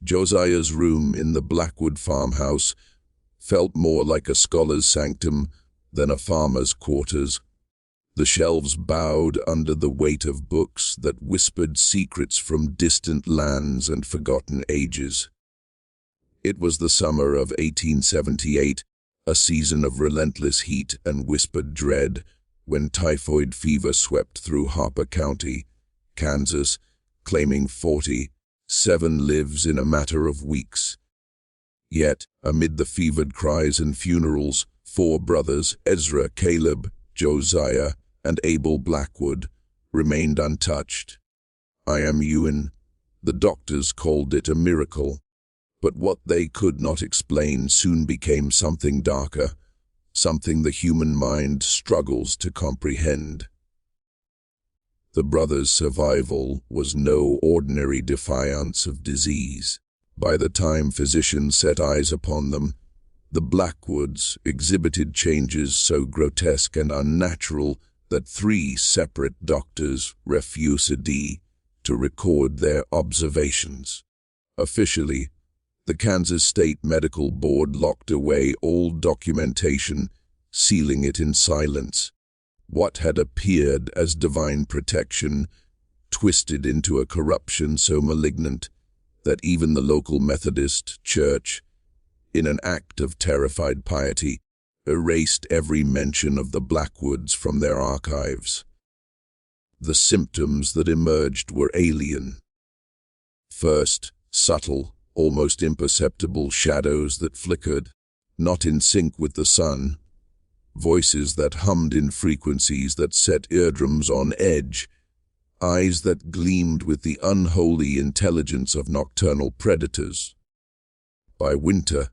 Josiah's room in the Blackwood farmhouse felt more like a scholar's sanctum than a farmer's quarters. The shelves bowed under the weight of books that whispered secrets from distant lands and forgotten ages. It was the summer of 1878, a season of relentless heat and whispered dread, when typhoid fever swept through Harper County, Kansas, claiming 47 lives in a matter of weeks. Yet, amid the fevered cries and funerals, 4 brothers, Ezra, Caleb, Josiah, and Abel Blackwood, remained untouched. The doctors called it a miracle, but what they could not explain soon became something darker, something the human mind struggles to comprehend. The brothers' survival was no ordinary defiance of disease. By the time physicians set eyes upon them, the Blackwoods exhibited changes so grotesque and unnatural that 3 separate doctors refused to record their observations. Officially, the Kansas State Medical Board locked away all documentation, sealing it in silence. What had appeared as divine protection twisted into a corruption so malignant that even the local Methodist church, in an act of terrified piety, erased every mention of the Blackwoods from their archives. The symptoms that emerged were alien. First, subtle, almost imperceptible shadows that flickered, not in sync with the sun, voices that hummed in frequencies that set eardrums on edge, eyes that gleamed with the unholy intelligence of nocturnal predators. By winter,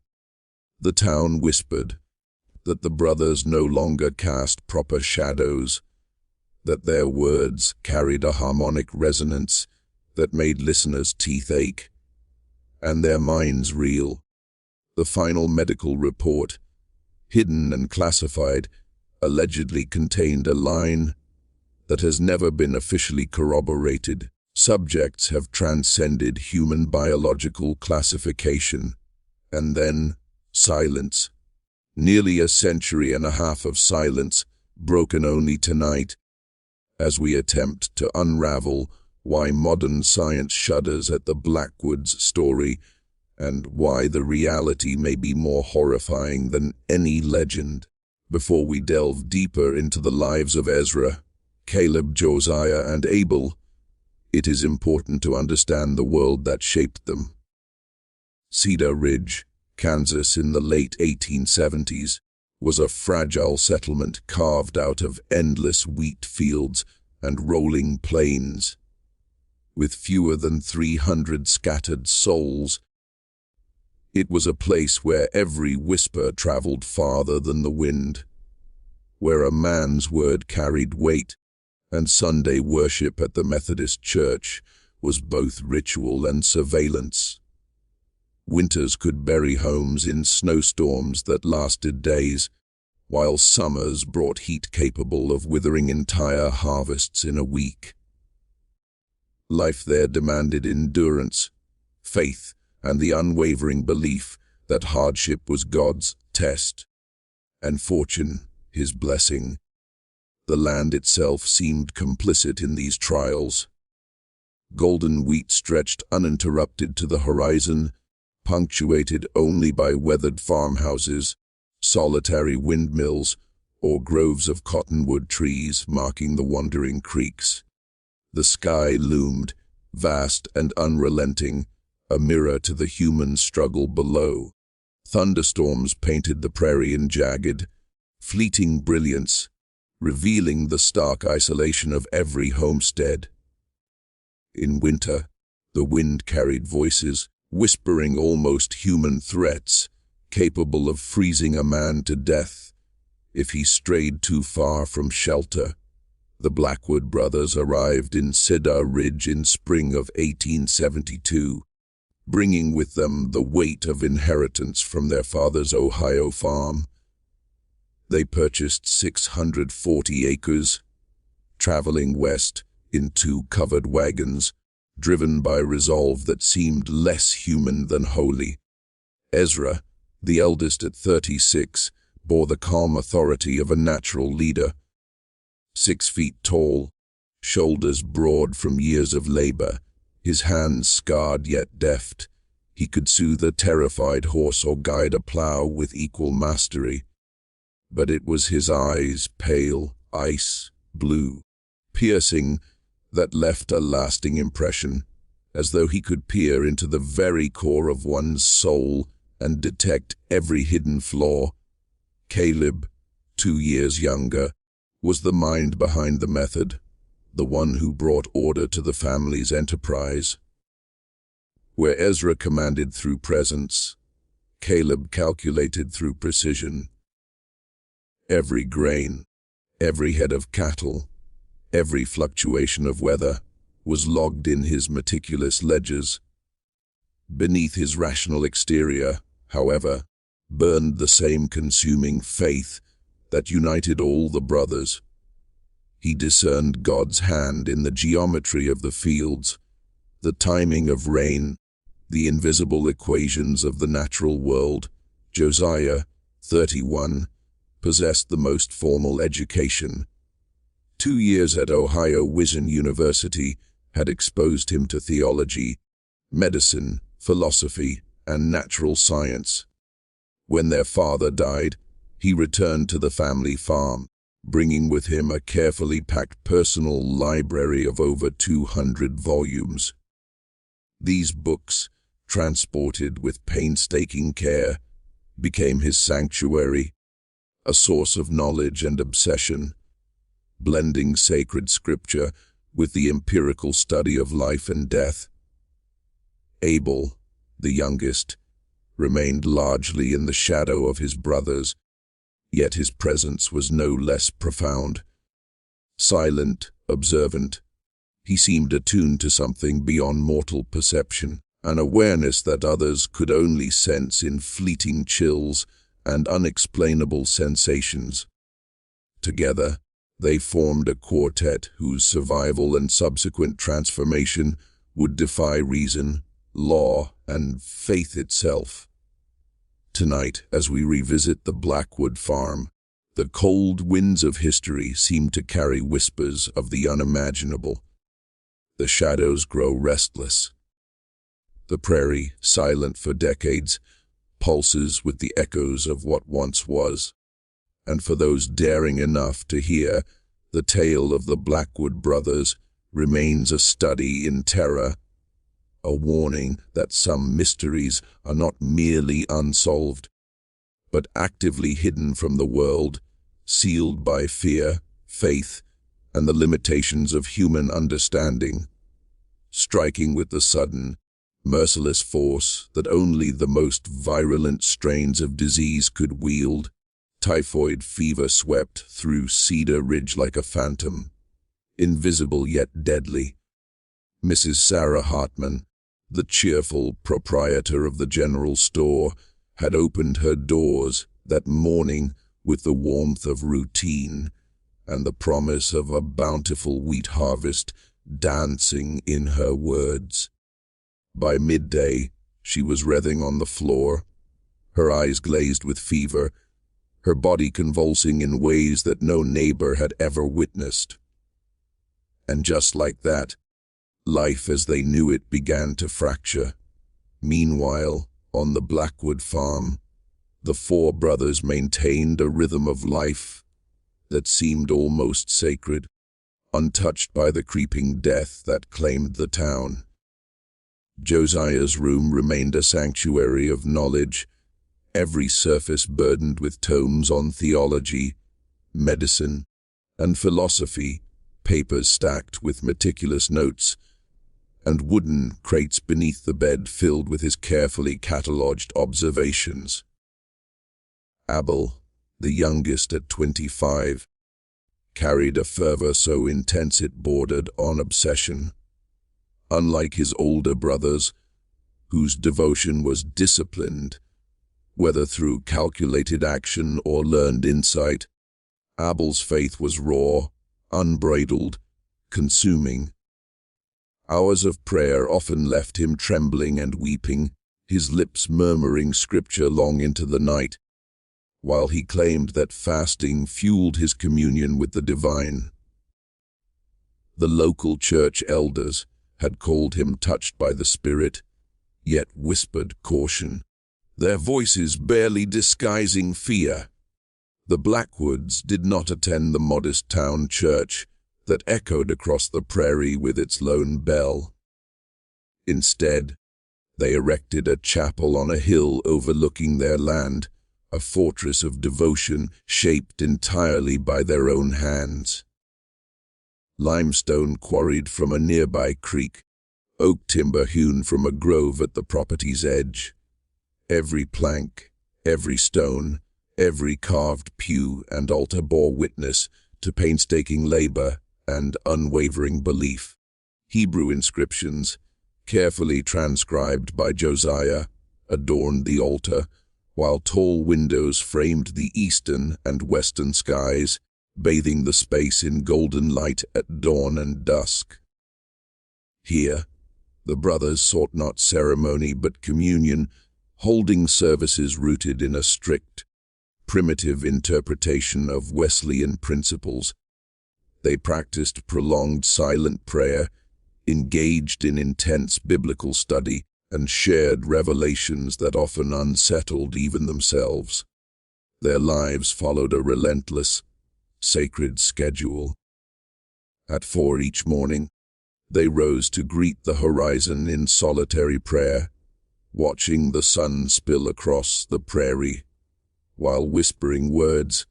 the town whispered that the brothers no longer cast proper shadows, that their words carried a harmonic resonance that made listeners' teeth ache and their minds reel. The final medical report, hidden and classified, allegedly contained a line that has never been officially corroborated. Subjects have transcended human biological classification. And then, silence. Nearly a century and a half of silence, broken only tonight, as we attempt to unravel why modern science shudders at the Blackwoods story and why the reality may be more horrifying than any legend. Before we delve deeper into the lives of Ezra, Caleb, Josiah, and Abel, it is important to understand the world that shaped them. Cedar Ridge, Kansas in the late 1870s, was a fragile settlement carved out of endless wheat fields and rolling plains. With fewer than 300 scattered souls, it was a place where every whisper traveled farther than the wind, where a man's word carried weight, and Sunday worship at the Methodist church was both ritual and surveillance. Winters could bury homes in snowstorms that lasted days, while summers brought heat capable of withering entire harvests in a week. Life there demanded endurance, faith, and the unwavering belief that hardship was God's test, and fortune his blessing. The land itself seemed complicit in these trials. Golden wheat stretched uninterrupted to the horizon, punctuated only by weathered farmhouses, solitary windmills, or groves of cottonwood trees marking the wandering creeks. The sky loomed, vast and unrelenting, a mirror to the human struggle below. Thunderstorms painted the prairie in jagged, fleeting brilliance, revealing the stark isolation of every homestead. In winter, the wind carried voices, whispering almost human threats, capable of freezing a man to death if he strayed too far from shelter. The Blackwood brothers arrived in Cedar Ridge in spring of 1872, bringing with them the weight of inheritance from their father's Ohio farm. They purchased 640 acres, traveling west in 2 covered wagons, driven by resolve that seemed less human than holy. Ezra, the eldest at 36, bore the calm authority of a natural leader. 6 feet tall, shoulders broad from years of labor, his hands scarred yet deft, he could soothe a terrified horse or guide a plow with equal mastery. But it was his eyes, pale, ice blue, piercing, that left a lasting impression, as though he could peer into the very core of one's soul and detect every hidden flaw. Caleb, 2 years younger, was the mind behind the method, the one who brought order to the family's enterprise. Where Ezra commanded through presence, Caleb calculated through precision. Every grain, every head of cattle, every fluctuation of weather was logged in his meticulous ledgers. Beneath his rational exterior, however, burned the same consuming faith that united all the brothers. He discerned God's hand in the geometry of the fields, the timing of rain, the invisible equations of the natural world. Josiah, 31, possessed the most formal education. 2 years at Ohio Wesleyan University had exposed him to theology, medicine, philosophy, and natural science. When their father died, he returned to the family farm, bringing with him a carefully packed personal library of over 200 volumes. These books, transported with painstaking care, became his sanctuary, a source of knowledge and obsession, blending sacred scripture with the empirical study of life and death. Abel, the youngest, remained largely in the shadow of his brothers, yet his presence was no less profound. Silent, observant, he seemed attuned to something beyond mortal perception, an awareness that others could only sense in fleeting chills and unexplainable sensations. Together, they formed a quartet whose survival and subsequent transformation would defy reason, law, and faith itself. Tonight, as we revisit the Blackwood farm, the cold winds of history seem to carry whispers of the unimaginable. The shadows grow restless. The prairie, silent for decades, pulses with the echoes of what once was. And for those daring enough to hear, the tale of the Blackwood brothers remains a study in terror, a warning that some mysteries are not merely unsolved, but actively hidden from the world, sealed by fear, faith, and the limitations of human understanding, striking with the sudden, merciless force that only the most virulent strains of disease could wield. Typhoid fever swept through Cedar Ridge like a phantom, invisible yet deadly. Mrs. Sarah Hartman, the cheerful proprietor of the general store, had opened her doors that morning with the warmth of routine and the promise of a bountiful wheat harvest dancing in her words. By midday, she was writhing on the floor, her eyes glazed with fever, her body convulsing in ways that no neighbor had ever witnessed. And just like that, life as they knew it began to fracture. Meanwhile, on the Blackwood farm, the 4 brothers maintained a rhythm of life that seemed almost sacred, untouched by the creeping death that claimed the town. Josiah's room remained a sanctuary of knowledge, every surface burdened with tomes on theology, medicine, and philosophy, papers stacked with meticulous notes, and wooden crates beneath the bed filled with his carefully catalogued observations. Abel, the youngest at 25, carried a fervor so intense it bordered on obsession. Unlike his older brothers, whose devotion was disciplined, whether through calculated action or learned insight, Abel's faith was raw, unbridled, consuming. Hours of prayer often left him trembling and weeping, his lips murmuring scripture long into the night, while he claimed that fasting fueled his communion with the divine. The local church elders had called him touched by the Spirit, yet whispered caution, their voices barely disguising fear. The Blackwoods did not attend the modest town church that echoed across the prairie with its lone bell. Instead, they erected a chapel on a hill overlooking their land, a fortress of devotion shaped entirely by their own hands. Limestone quarried from a nearby creek, oak timber hewn from a grove at the property's edge. Every plank, every stone, every carved pew and altar bore witness to painstaking labor and unwavering belief. Hebrew inscriptions, carefully transcribed by Josiah, adorned the altar, while tall windows framed the eastern and western skies, bathing the space in golden light at dawn and dusk. Here, the brothers sought not ceremony but communion, holding services rooted in a strict, primitive interpretation of Wesleyan principles. They practiced prolonged silent prayer, engaged in intense biblical study, and shared revelations that often unsettled even themselves. Their lives followed a relentless, sacred schedule. At 4 each morning, they rose to greet the horizon in solitary prayer, watching the sun spill across the prairie, while whispering words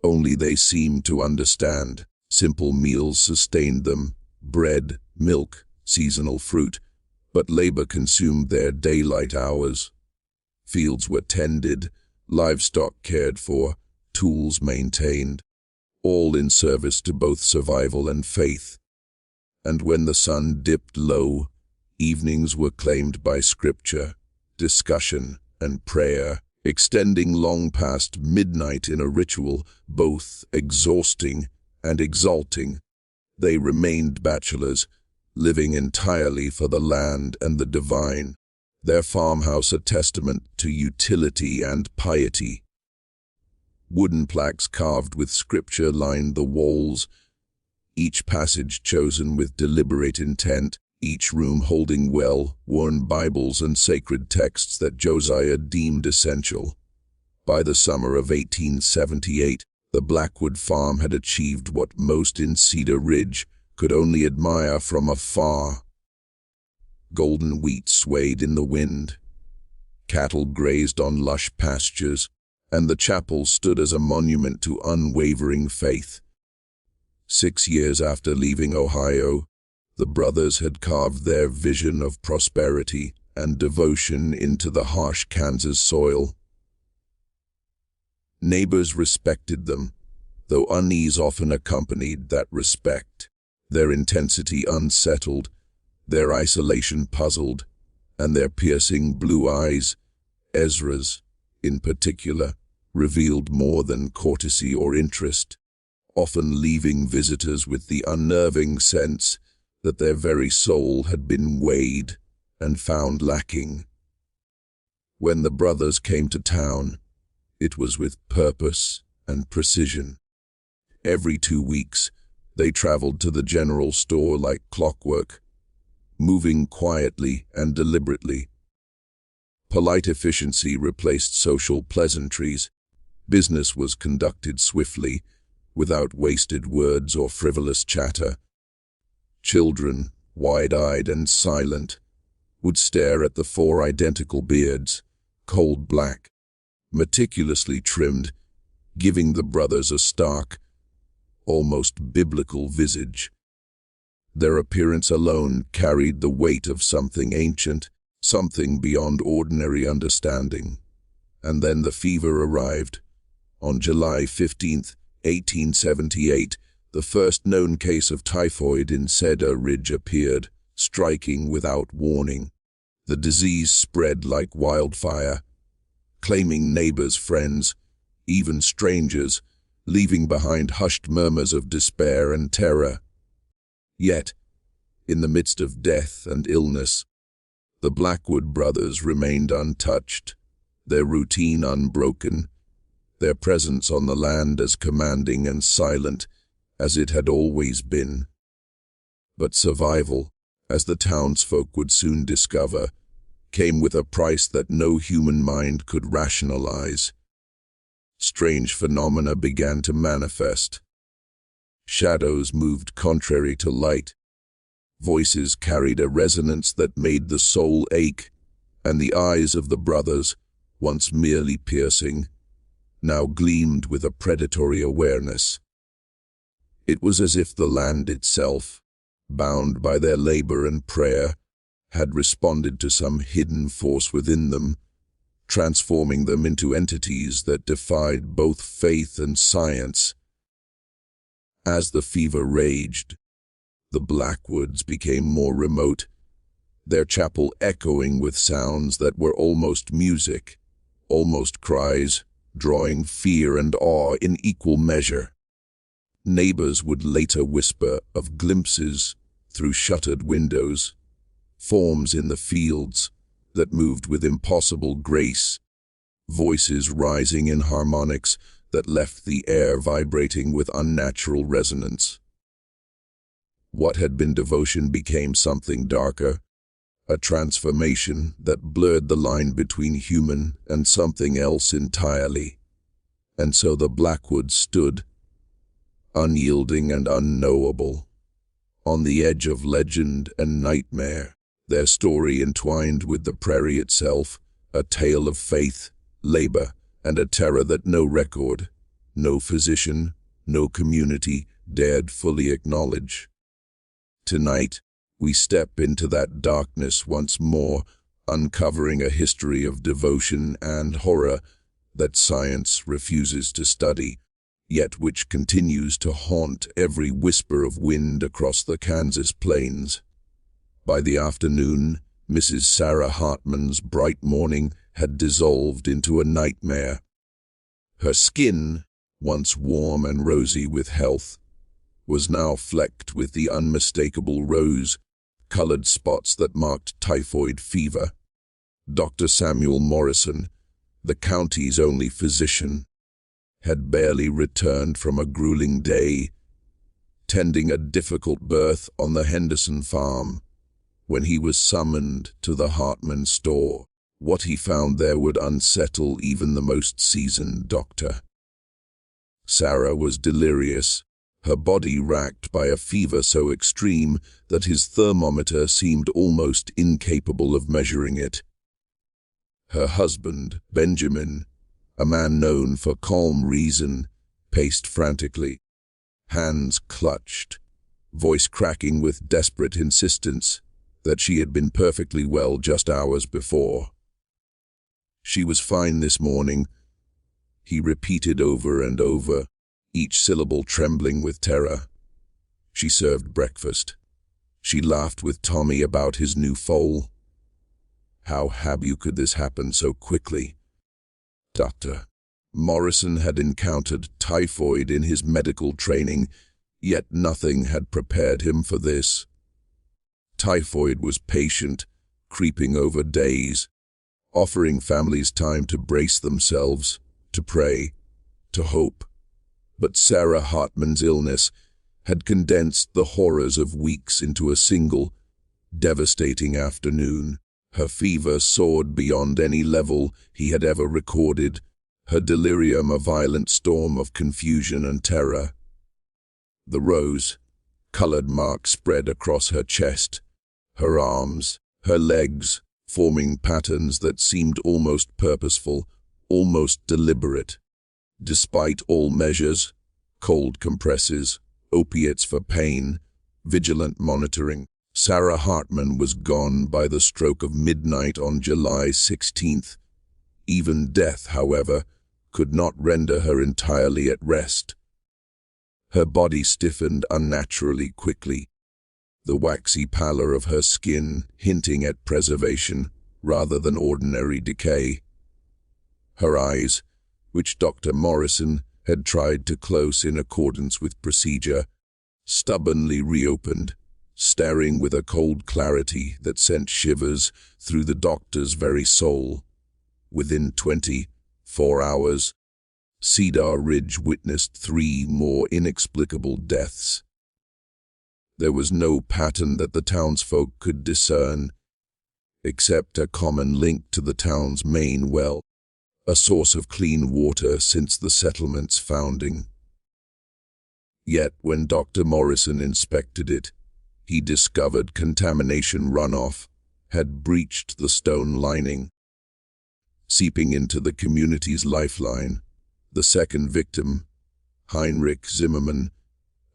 only they seemed to understand. Simple meals sustained them, bread, milk, seasonal fruit, but labor consumed their daylight hours. Fields were tended, livestock cared for, tools maintained, all in service to both survival and faith. And when the sun dipped low, evenings were claimed by scripture, discussion, and prayer, extending long past midnight in a ritual both exhausting and exalting. They remained bachelors, living entirely for the land and the divine, their farmhouse a testament to utility and piety. Wooden plaques carved with scripture lined the walls, each passage chosen with deliberate intent, each room holding well-worn Bibles and sacred texts that Josiah deemed essential. By the summer of 1878, the Blackwood farm had achieved what most in Cedar Ridge could only admire from afar. Golden wheat swayed in the wind, cattle grazed on lush pastures, and the chapel stood as a monument to unwavering faith. 6 years after leaving Ohio, the brothers had carved their vision of prosperity and devotion into the harsh Kansas soil. Neighbors respected them, though unease often accompanied that respect. Their intensity unsettled, their isolation puzzled, and their piercing blue eyes, Ezra's in particular, revealed more than courtesy or interest, often leaving visitors with the unnerving sense that their very soul had been weighed and found lacking. When the brothers came to town, it was with purpose and precision. Every 2 weeks, they traveled to the general store like clockwork, moving quietly and deliberately. Polite efficiency replaced social pleasantries. Business was conducted swiftly, without wasted words or frivolous chatter. Children, wide-eyed and silent, would stare at the 4 identical beards, cold black, meticulously trimmed, giving the brothers a stark, almost biblical visage. Their appearance alone carried the weight of something ancient, something beyond ordinary understanding. And then the fever arrived. On July 15, 1878, the first known case of typhoid in Cedar Ridge appeared, striking without warning. The disease spread like wildfire, claiming neighbors, friends, even strangers, leaving behind hushed murmurs of despair and terror. Yet, In the midst of death and illness, the Blackwood brothers remained untouched, their routine unbroken, their presence on the land as commanding and silent as it had always been. But survival, as the townsfolk would soon discover, came with a price that no human mind could rationalize. Strange phenomena began to manifest. Shadows moved contrary to light. Voices carried a resonance that made the soul ache, and the eyes of the brothers, once merely piercing, now gleamed with a predatory awareness. It was as if the land itself, bound by their labor and prayer, had responded to some hidden force within them, transforming them into entities that defied both faith and science. As the fever raged, the Blackwoods became more remote, their chapel echoing with sounds that were almost music, almost cries, drawing fear and awe in equal measure. Neighbors would later whisper of glimpses through shuttered windows, forms in the fields that moved with impossible grace, voices rising in harmonics that left the air vibrating with unnatural resonance. What had been devotion became something darker, a transformation that blurred the line between human and something else entirely. And so the Blackwoods stood, unyielding and unknowable, on the edge of legend and nightmare, their story entwined with the prairie itself, a tale of faith, labor, and a terror that no record, no physician, no community dared fully acknowledge. Tonight, we step into that darkness once more, uncovering a history of devotion and horror that science refuses to study, yet which continues to haunt every whisper of wind across the Kansas plains. By the afternoon, Mrs. Sarah Hartman's bright morning had dissolved into a nightmare. Her skin, once warm and rosy with health, was now flecked with the unmistakable rose-colored spots that marked typhoid fever. Dr. Samuel Morrison, the county's only physician, had barely returned from a grueling day, tending a difficult birth on the Henderson farm, when he was summoned to the Hartman store. What he found there would unsettle even the most seasoned doctor. Sarah was delirious, her body racked by a fever so extreme that his thermometer seemed almost incapable of measuring it. Her husband, Benjamin, a man known for calm reason, paced frantically, hands clutched, voice cracking with desperate insistence that she had been perfectly well just hours before. She was fine this morning, he repeated over and over, each syllable trembling with terror. She served breakfast. She laughed with Tommy about his new foal. How could this happen so quickly? Dr. Morrison had encountered typhoid in his medical training, yet nothing had prepared him for this. Typhoid was patient, creeping over days, offering families time to brace themselves, to pray, to hope. But Sarah Hartman's illness had condensed the horrors of weeks into a single, devastating afternoon. Her fever soared beyond any level he had ever recorded, her delirium a violent storm of confusion and terror. The rose-colored marks spread across her chest, her arms, her legs, forming patterns that seemed almost purposeful, almost deliberate. Despite all measures, cold compresses, opiates for pain, vigilant monitoring, Sarah Hartman was gone by the stroke of midnight on July 16th. Even death, however, could not render her entirely at rest. Her body stiffened unnaturally quickly, the waxy pallor of her skin hinting at preservation rather than ordinary decay. Her eyes, which Dr. Morrison had tried to close in accordance with procedure, stubbornly reopened, staring with a cold clarity that sent shivers through the doctor's very soul. Within 24 hours, Cedar Ridge witnessed 3 more inexplicable deaths. There was no pattern that the townsfolk could discern, except a common link to the town's main well, a source of clean water since the settlement's founding. Yet when Dr. Morrison inspected it, he discovered contamination runoff had breached the stone lining, seeping into the community's lifeline. The second victim, Heinrich Zimmermann,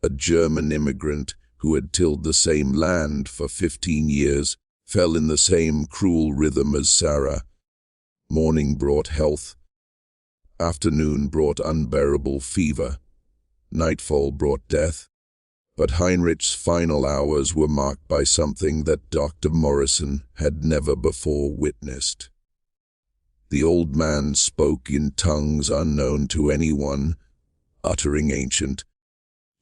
a German immigrant who had tilled the same land for 15 years, fell in the same cruel rhythm as Sarah. Morning brought health, afternoon brought unbearable fever, nightfall brought death. But Heinrich's final hours were marked by something that Dr. Morrison had never before witnessed. The old man spoke in tongues unknown to anyone, uttering ancient,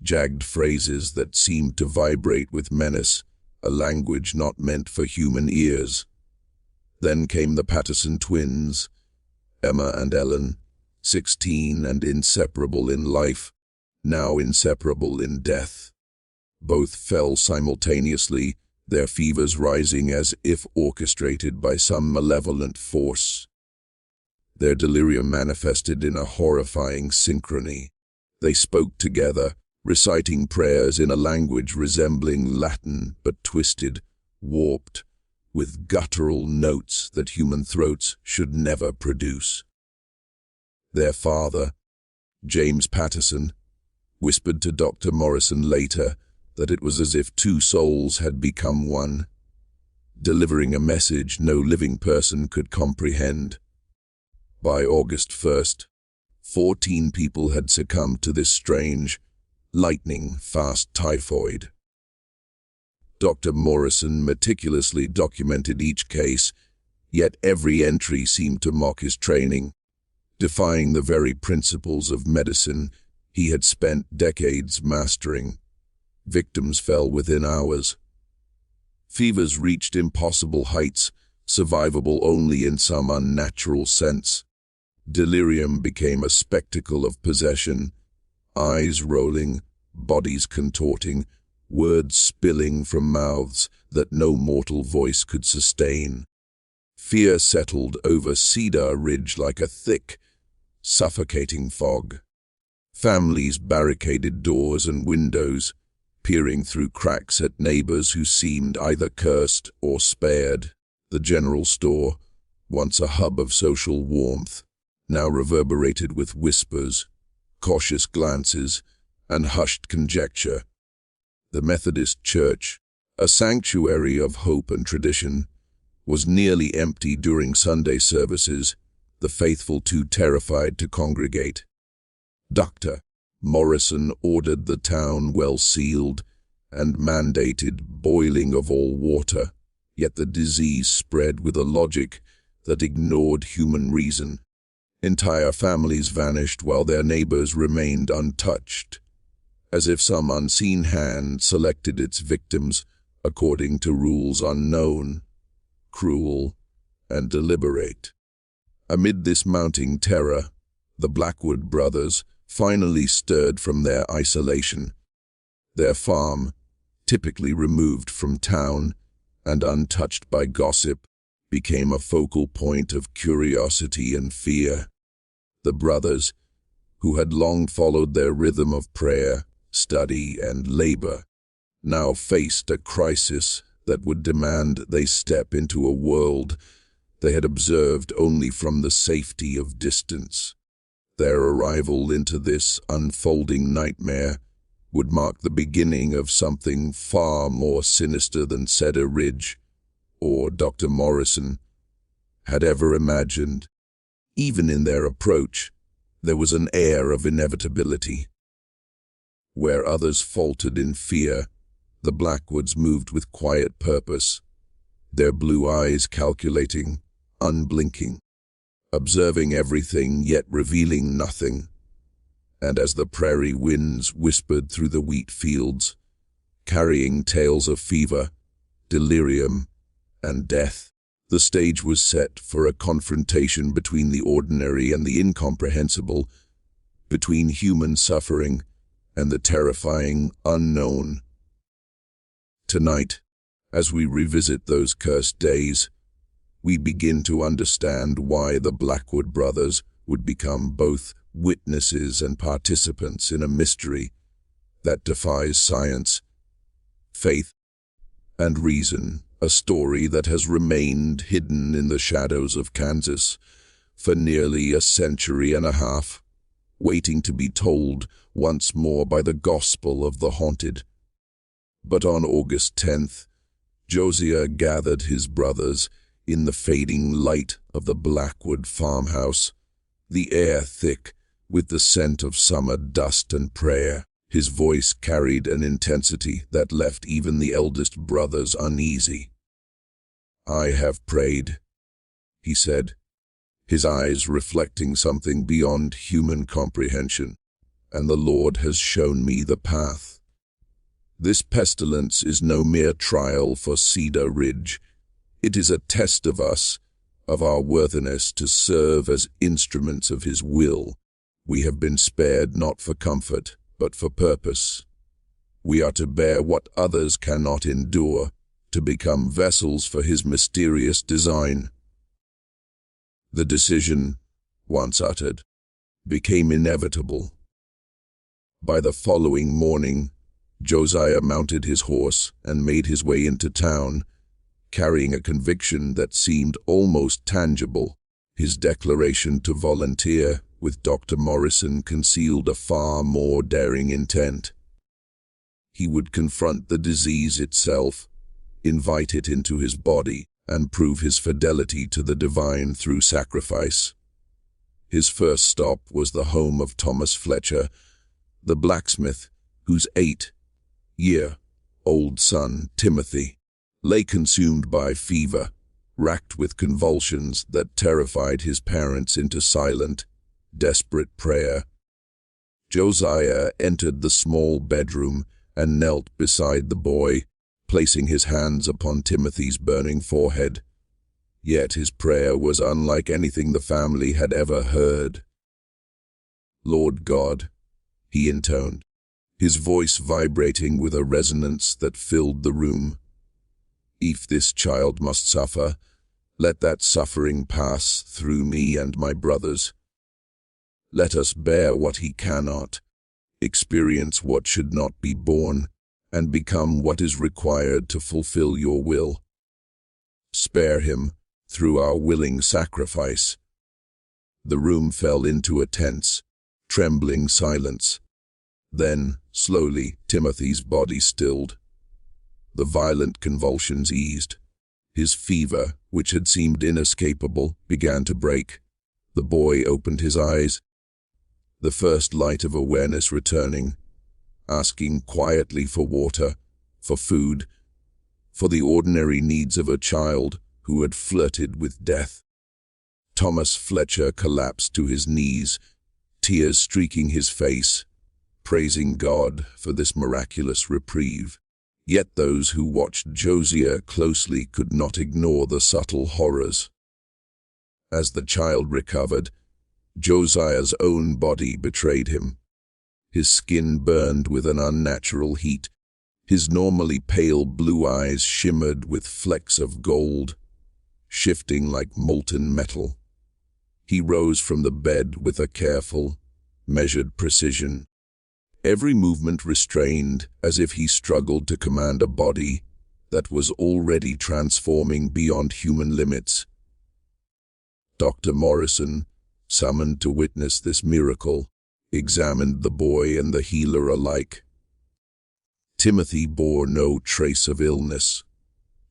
jagged phrases that seemed to vibrate with menace, a language not meant for human ears. Then came the Patterson twins, Emma and Ellen, 16 and inseparable in life, now inseparable in death. Both fell simultaneously, their fevers rising as if orchestrated by some malevolent force. Their delirium manifested in a horrifying synchrony. They spoke together, reciting prayers in a language resembling Latin but twisted, warped, with guttural notes that human throats should never produce. Their father, James Patterson, whispered to Dr. Morrison later that it was as if 2 souls had become one, delivering a message no living person could comprehend. By August 1st, 14 people had succumbed to this strange, lightning-fast typhoid. Dr. Morrison meticulously documented each case, yet every entry seemed to mock his training, defying the very principles of medicine he had spent decades mastering. Victims fell within hours. Fevers reached impossible heights, survivable only in some unnatural sense. Delirium became a spectacle of possession, eyes rolling, bodies contorting, words spilling from mouths that no mortal voice could sustain. Fear settled over Cedar Ridge like a thick, suffocating fog. Families barricaded doors and windows, peering through cracks at neighbors who seemed either cursed or spared. The general store, once a hub of social warmth, now reverberated with whispers, cautious glances, and hushed conjecture. The Methodist church, a sanctuary of hope and tradition, was nearly empty during Sunday services, the faithful too terrified to congregate. Dr. Morrison ordered the town well sealed and mandated boiling of all water, yet the disease spread with a logic that ignored human reason. Entire families vanished while their neighbors remained untouched, as if some unseen hand selected its victims according to rules unknown, cruel, and deliberate. Amid this mounting terror, the Blackwood brothers finally stirred from their isolation. Their farm, typically removed from town and untouched by gossip, became a focal point of curiosity and fear. The brothers, who had long followed their rhythm of prayer, study, and labor, now faced a crisis that would demand they step into a world they had observed only from the safety of distance. Their arrival into this unfolding nightmare would mark the beginning of something far more sinister than Cedar Ridge or Dr. Morrison had ever imagined. Even in their approach, there was an air of inevitability. Where others faltered in fear, the Blackwoods moved with quiet purpose, their blue eyes calculating, unblinking, observing everything yet revealing nothing. And as the prairie winds whispered through the wheat fields, carrying tales of fever, delirium, and death. The stage was set for a confrontation between the ordinary and the incomprehensible, between human suffering and the terrifying unknown. Tonight, as we revisit those cursed days, we begin to understand why the Blackwood brothers would become both witnesses and participants in a mystery that defies science, faith, and reason, a story that has remained hidden in the shadows of Kansas for nearly a century and a half, waiting to be told once more by the gospel of the haunted. But on August 10th, Josiah gathered his brothers in the fading light of the Blackwood farmhouse, the air thick with the scent of summer dust and prayer. His voice carried an intensity that left even the eldest brothers uneasy. "I have prayed," he said, his eyes reflecting something beyond human comprehension, "and the Lord has shown me the path. This pestilence is no mere trial for Cedar Ridge. It is a test of us, of our worthiness to serve as instruments of His will. We have been spared not for comfort, but for purpose. We are to bear what others cannot endure, to become vessels for His mysterious design." The decision, once uttered, became inevitable. By the following morning, Josiah mounted his horse and made his way into town, carrying a conviction that seemed almost tangible. His declaration to volunteer with Dr. Morrison concealed a far more daring intent. He would confront the disease itself, invite it into his body, and prove his fidelity to the divine through sacrifice. His first stop was the home of Thomas Fletcher, the blacksmith, whose 8-year-old son, Timothy, lay consumed by fever, racked with convulsions that terrified his parents into silent, desperate prayer. Josiah entered the small bedroom and knelt beside the boy, placing his hands upon Timothy's burning forehead. Yet his prayer was unlike anything the family had ever heard. "Lord God," he intoned, his voice vibrating with a resonance that filled the room, "if this child must suffer, let that suffering pass through me and my brothers. Let us bear what he cannot, experience what should not be borne, and become what is required to fulfill your will. Spare him through our willing sacrifice." The room fell into a tense, trembling silence. Then, slowly, Timothy's body stilled. The violent convulsions eased. His fever, which had seemed inescapable, began to break. The boy opened his eyes, the first light of awareness returning, asking quietly for water, for food, for the ordinary needs of a child who had flirted with death. Thomas Fletcher collapsed to his knees, tears streaking his face, praising God for this miraculous reprieve. Yet those who watched Josiah closely could not ignore the subtle horrors. As the child recovered, Josiah's own body betrayed him. His skin burned with an unnatural heat. His normally pale blue eyes shimmered with flecks of gold, shifting like molten metal. He rose from the bed with a careful, measured precision, every movement restrained as if he struggled to command a body that was already transforming beyond human limits. Dr. Morrison, summoned to witness this miracle, examined the boy and the healer alike. Timothy bore no trace of illness.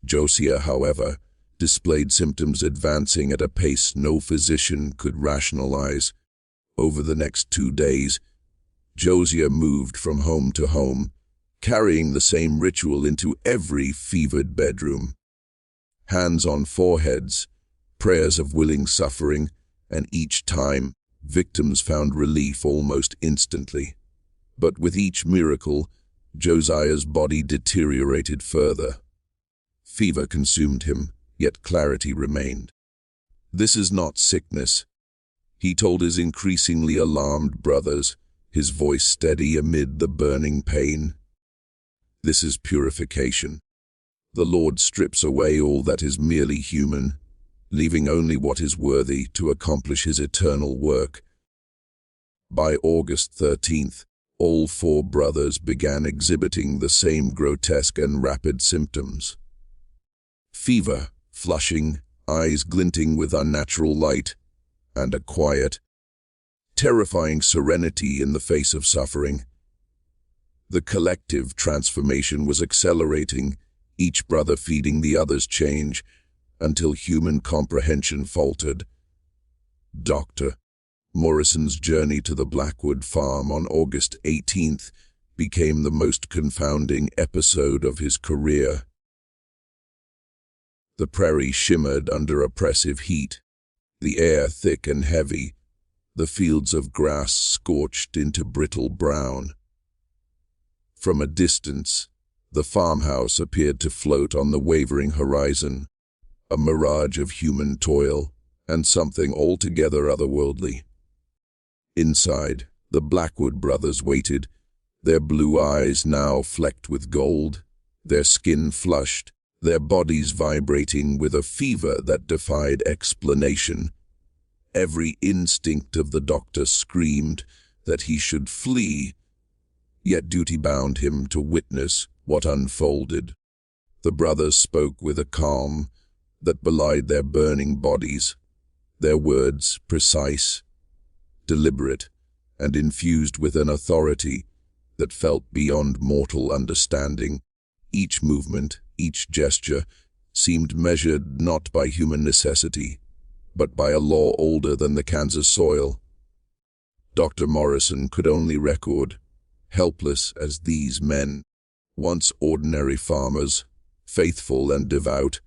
Josiah, however, displayed symptoms advancing at a pace no physician could rationalize. Over the next 2 days, Josiah moved from home to home, carrying the same ritual into every fevered bedroom. Hands on foreheads, prayers of willing suffering, and each time, victims found relief almost instantly. But with each miracle, Josiah's body deteriorated further. Fever consumed him, yet clarity remained. "This is not sickness," he told his increasingly alarmed brothers, his voice steady amid the burning pain. "This is purification. The Lord strips away all that is merely human, leaving only what is worthy to accomplish his eternal work." By August 13th, all four brothers began exhibiting the same grotesque and rapid symptoms. Fever, flushing, eyes glinting with unnatural light, and a quiet, terrifying serenity in the face of suffering. The collective transformation was accelerating, each brother feeding the other's change, until human comprehension faltered. Dr. Morrison's journey to the Blackwood farm on August 18th became the most confounding episode of his career. The prairie shimmered under oppressive heat, the air thick and heavy, the fields of grass scorched into brittle brown. From a distance, the farmhouse appeared to float on the wavering horizon, a mirage of human toil and something altogether otherworldly. Inside, the Blackwood brothers waited, their blue eyes now flecked with gold, their skin flushed, their bodies vibrating with a fever that defied explanation. Every instinct of the doctor screamed that he should flee, yet duty bound him to witness what unfolded. The brothers spoke with a calm that belied their burning bodies, their words precise, deliberate, and infused with an authority that felt beyond mortal understanding. Each movement, each gesture, seemed measured not by human necessity, but by a law older than the Kansas soil. Dr. Morrison could only record, helpless as these men, once ordinary farmers, faithful and devout,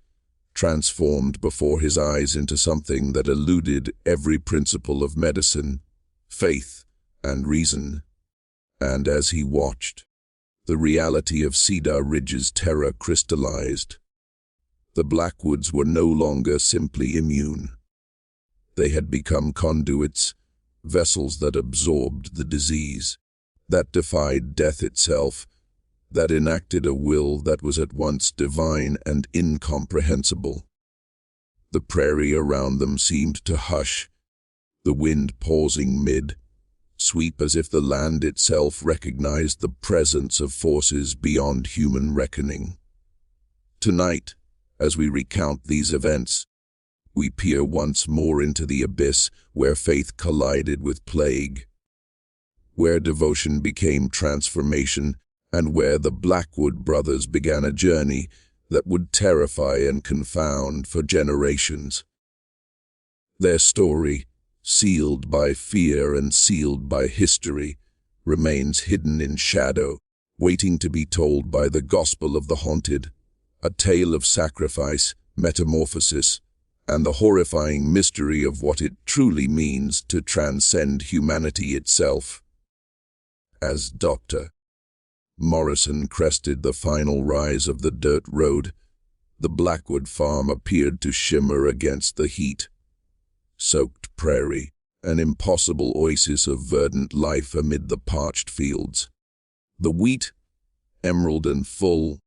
transformed before his eyes into something that eluded every principle of medicine, faith, and reason. And as he watched, the reality of Cedar Ridge's terror crystallized. The Blackwoods were no longer simply immune. They had become conduits, vessels that absorbed the disease, that defied death itself, that enacted a will that was at once divine and incomprehensible. The prairie around them seemed to hush, the wind pausing mid-sweep as if the land itself recognized the presence of forces beyond human reckoning. Tonight, as we recount these events, we peer once more into the abyss where faith collided with plague, where devotion became transformation, and where the Blackwood brothers began a journey that would terrify and confound for generations. Their story, sealed by fear and sealed by history, remains hidden in shadow, waiting to be told by the gospel of the haunted, a tale of sacrifice, metamorphosis, and the horrifying mystery of what it truly means to transcend humanity itself. As Dr. Morrison crested the final rise of the dirt road, the Blackwood farm appeared to shimmer against the heat-soaked prairie, an impossible oasis of verdant life amid the parched fields. The wheat, emerald and full,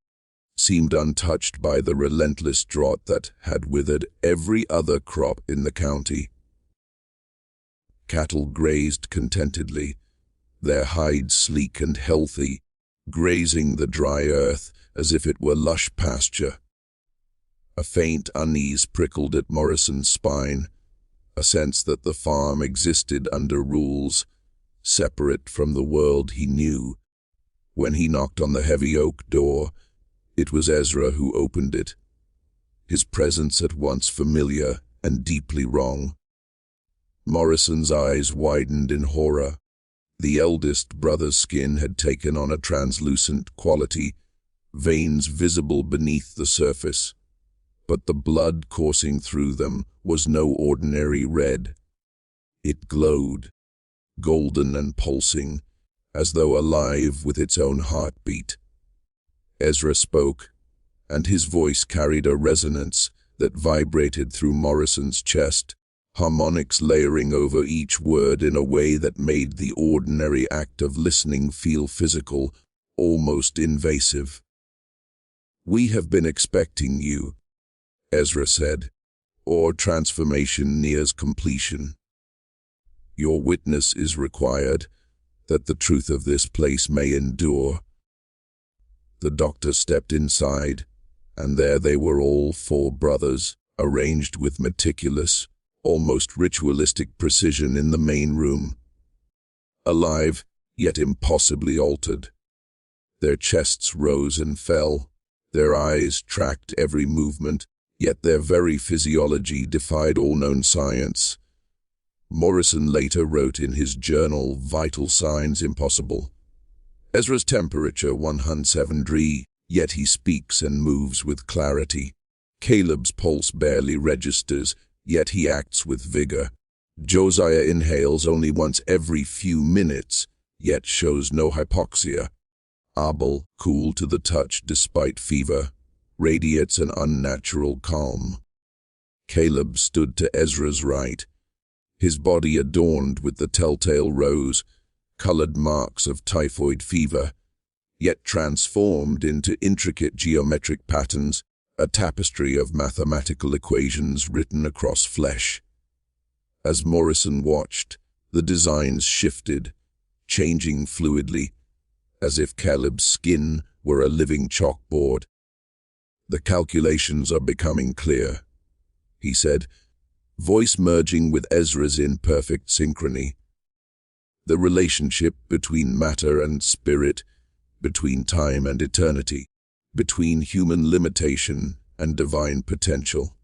seemed untouched by the relentless drought that had withered every other crop in the county. Cattle grazed contentedly, their hides sleek and healthy, grazing the dry earth as if it were lush pasture. A faint unease prickled at Morrison's spine, a sense that the farm existed under rules, separate from the world he knew. When he knocked on the heavy oak door, it was Ezra who opened it, his presence at once familiar and deeply wrong. Morrison's eyes widened in horror. The eldest brother's skin had taken on a translucent quality, veins visible beneath the surface, but the blood coursing through them was no ordinary red. It glowed, golden and pulsing, as though alive with its own heartbeat. Ezra spoke, and his voice carried a resonance that vibrated through Morrison's chest, harmonics layering over each word in a way that made the ordinary act of listening feel physical, almost invasive. "We have been expecting you," Ezra said, "or transformation nears completion. Your witness is required, that the truth of this place may endure." The doctor stepped inside, and there they were, all four brothers, arranged with meticulous, almost ritualistic precision in the main room. Alive, yet impossibly altered. Their chests rose and fell, their eyes tracked every movement, yet their very physiology defied all known science. Morrison later wrote in his journal, "Vital signs impossible. Ezra's temperature 107 degrees, yet he speaks and moves with clarity. Caleb's pulse barely registers, yet he acts with vigor. Josiah inhales only once every few minutes, yet shows no hypoxia. Abel, cool to the touch despite fever, radiates an unnatural calm." Caleb stood to Ezra's right, his body adorned with the telltale rose-colored marks of typhoid fever, yet transformed into intricate geometric patterns, a tapestry of mathematical equations written across flesh. As Morrison watched, the designs shifted, changing fluidly, as if Caleb's skin were a living chalkboard. "The calculations are becoming clear," he said, voice merging with Ezra's in perfect synchrony. "The relationship between matter and spirit, between time and eternity, between human limitation and divine potential.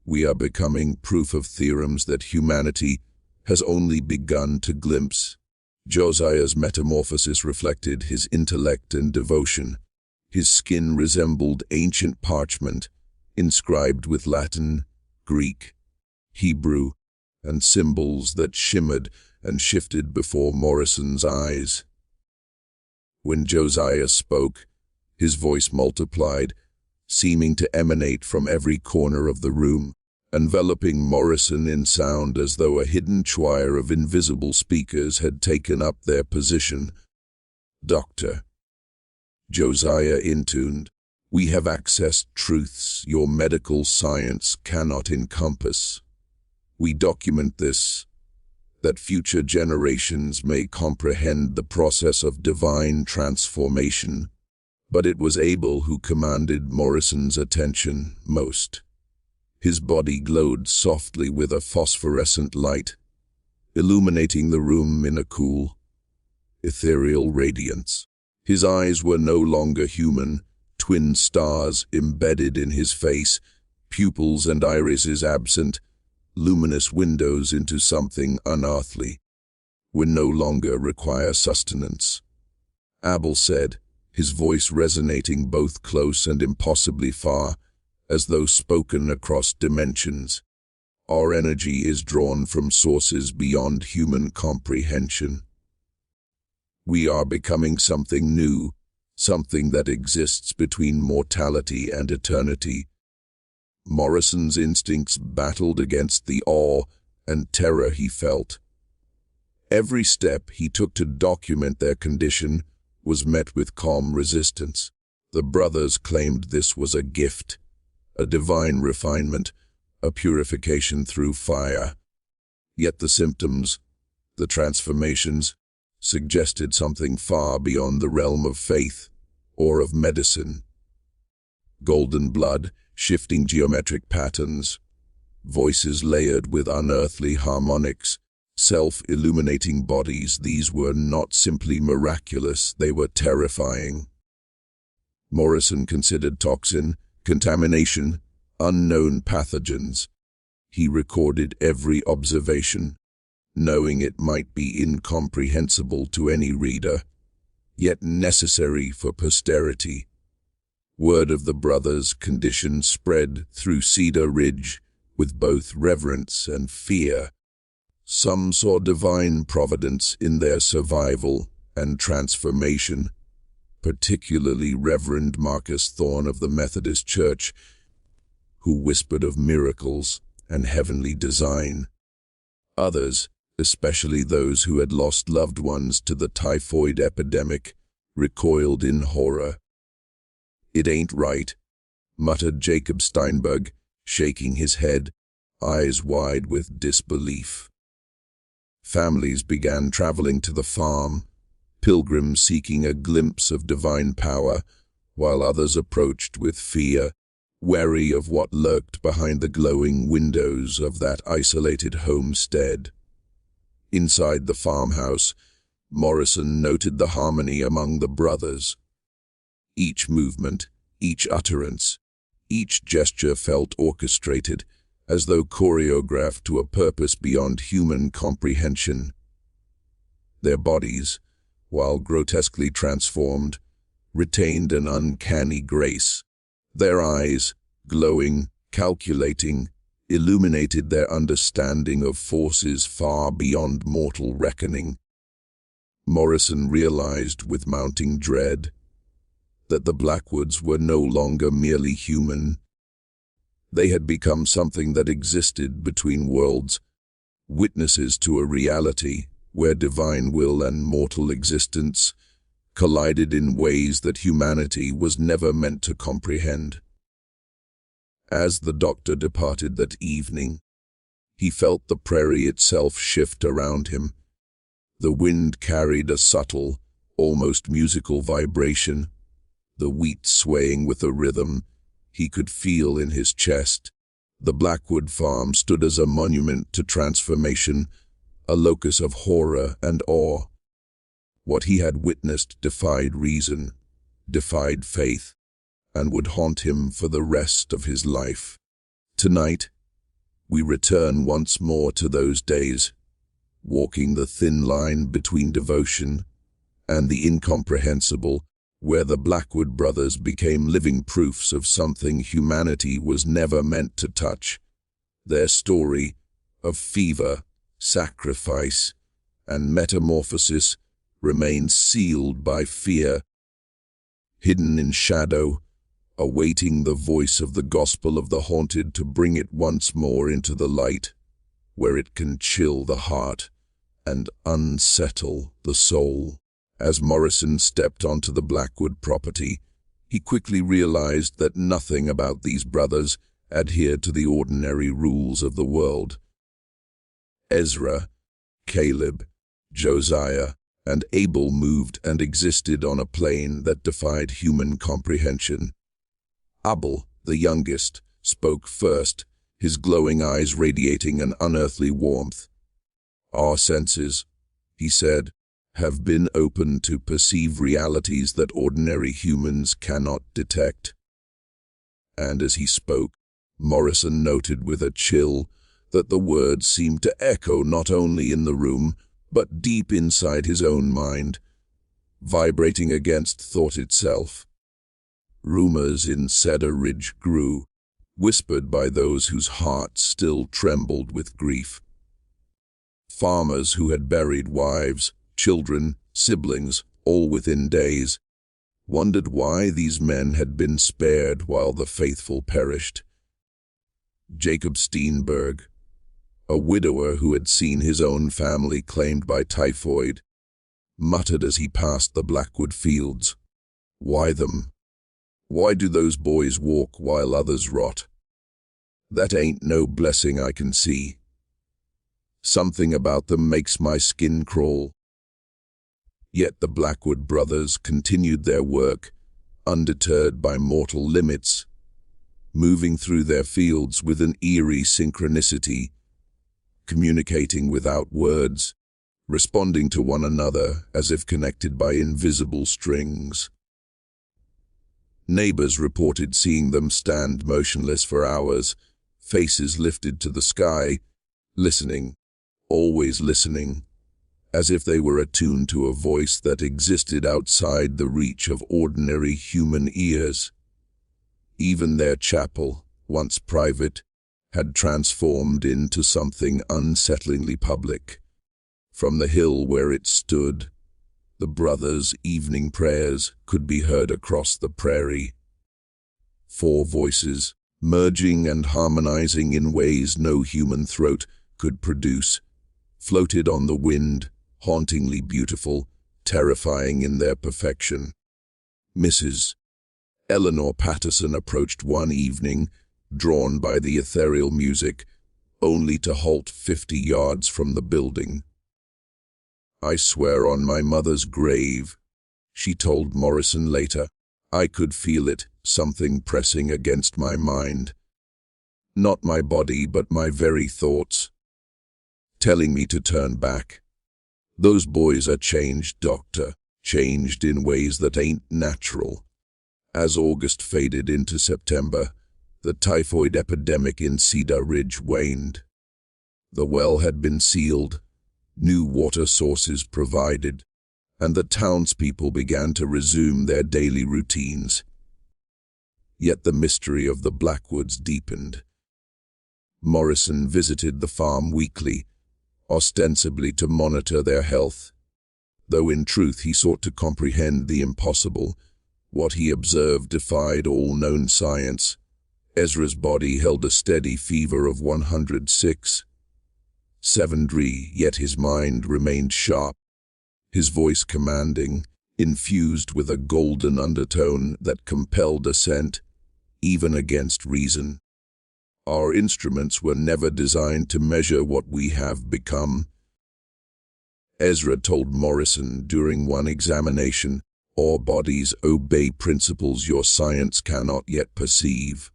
We are becoming proof of theorems that humanity has only begun to glimpse." Josiah's metamorphosis reflected his intellect and devotion. His skin resembled ancient parchment, inscribed with Latin, Greek, Hebrew, and symbols that shimmered and shifted before Morrison's eyes. When Josiah spoke, his voice multiplied, seeming to emanate from every corner of the room, enveloping Morrison in sound as though a hidden choir of invisible speakers had taken up their position. "Doctor," Josiah intoned, "we have accessed truths your medical science cannot encompass. We document this, that future generations may comprehend the process of divine transformation." But it was Abel who commanded Morrison's attention most. His body glowed softly with a phosphorescent light, illuminating the room in a cool, ethereal radiance. His eyes were no longer human, twin stars embedded in his face, pupils and irises absent, luminous windows into something unearthly, would no longer require sustenance. Abel said, his voice resonating both close and impossibly far, as though spoken across dimensions. "Our energy is drawn from sources beyond human comprehension. We are becoming something new, something that exists between mortality and eternity." Morrison's instincts battled against the awe and terror he felt. Every step he took to document their condition was met with calm resistance. The brothers claimed this was a gift, a divine refinement, a purification through fire. Yet the symptoms, the transformations, suggested something far beyond the realm of faith or of medicine. Golden blood, shifting geometric patterns, voices layered with unearthly harmonics, self-illuminating bodies. These were not simply miraculous, they were terrifying. Morrison considered toxin, contamination, unknown pathogens. He recorded every observation, knowing it might be incomprehensible to any reader, yet necessary for posterity. Word of the brothers' condition spread through Cedar Ridge with both reverence and fear. Some saw divine providence in their survival, and transformation, particularly Reverend Marcus Thorne of the Methodist Church, who whispered of miracles and heavenly design. Others, especially those who had lost loved ones to the typhoid epidemic, recoiled in horror. "It ain't right," muttered Jacob Steinberg, shaking his head, eyes wide with disbelief. Families began traveling to the farm, pilgrims seeking a glimpse of divine power, while others approached with fear, wary of what lurked behind the glowing windows of that isolated homestead. Inside the farmhouse, Morrison noted the harmony among the brothers. Each movement, each utterance, each gesture felt orchestrated, as though choreographed to a purpose beyond human comprehension. Their bodies, while grotesquely transformed, retained an uncanny grace. Their eyes, glowing, calculating, illuminated their understanding of forces far beyond mortal reckoning. Morrison realized with mounting dread that the Blackwoods were no longer merely human. They had become something that existed between worlds, witnesses to a reality where divine will and mortal existence collided in ways that humanity was never meant to comprehend. As the doctor departed that evening, he felt the prairie itself shift around him. The wind carried a subtle, almost musical vibration, the wheat swaying with a rhythm he could feel in his chest. The Blackwood farm stood as a monument to transformation, a locus of horror and awe. What he had witnessed defied reason, defied faith, and would haunt him for the rest of his life. Tonight, we return once more to those days, walking the thin line between devotion and the incomprehensible, where the Blackwood brothers became living proofs of something humanity was never meant to touch. Their story of fever, sacrifice, and metamorphosis remains sealed by fear, hidden in shadow, awaiting the voice of the gospel of the haunted to bring it once more into the light, where it can chill the heart and unsettle the soul. As Morrison stepped onto the Blackwood property, he quickly realized that nothing about these brothers adhered to the ordinary rules of the world. Ezra, Caleb, Josiah, and Abel moved and existed on a plane that defied human comprehension. Abel, the youngest, spoke first, his glowing eyes radiating an unearthly warmth. "Our senses," he said, "have been opened to perceive realities that ordinary humans cannot detect." And as he spoke, Morrison noted with a chill that the words seemed to echo not only in the room, but deep inside his own mind, vibrating against thought itself. Rumors in Cedar Ridge grew, whispered by those whose hearts still trembled with grief. Farmers who had buried wives, children, siblings, all within days, wondered why these men had been spared while the faithful perished. Jacob Steinberg, a widower who had seen his own family claimed by typhoid, muttered as he passed the Blackwood fields, "Why them? Why do those boys walk while others rot? That ain't no blessing I can see. Something about them makes my skin crawl." Yet the Blackwood brothers continued their work, undeterred by mortal limits, moving through their fields with an eerie synchronicity, communicating without words, responding to one another as if connected by invisible strings. Neighbors reported seeing them stand motionless for hours, faces lifted to the sky, listening, always listening, as if they were attuned to a voice that existed outside the reach of ordinary human ears. Even their chapel, once private, had transformed into something unsettlingly public. From the hill where it stood, The brothers' evening prayers could be heard across the prairie. 4 voices, merging and harmonizing in ways no human throat could produce, floated on the wind, hauntingly beautiful, terrifying in their perfection. Mrs. Eleanor Patterson approached one evening, drawn by the ethereal music, only to halt 50 yards from the building. "I swear on my mother's grave," she told Morrison later, "I could feel it, something pressing against my mind. Not my body, but my very thoughts, telling me to turn back. Those boys are changed, Doctor, changed in ways that ain't natural." As August faded into September, the typhoid epidemic in Cedar Ridge waned. The well had been sealed, new water sources provided, and the townspeople began to resume their daily routines. Yet the mystery of the Blackwoods deepened. Morrison visited the farm weekly, ostensibly to monitor their health, though in truth he sought to comprehend the impossible. What he observed defied all known science. Ezra's body held a steady fever of 106.7°, yet his mind remained sharp, his voice commanding, infused with a golden undertone that compelled assent, even against reason. Our instruments were never designed to measure what we have become, Ezra told Morrison during one examination. Our bodies obey principles your science cannot yet perceive.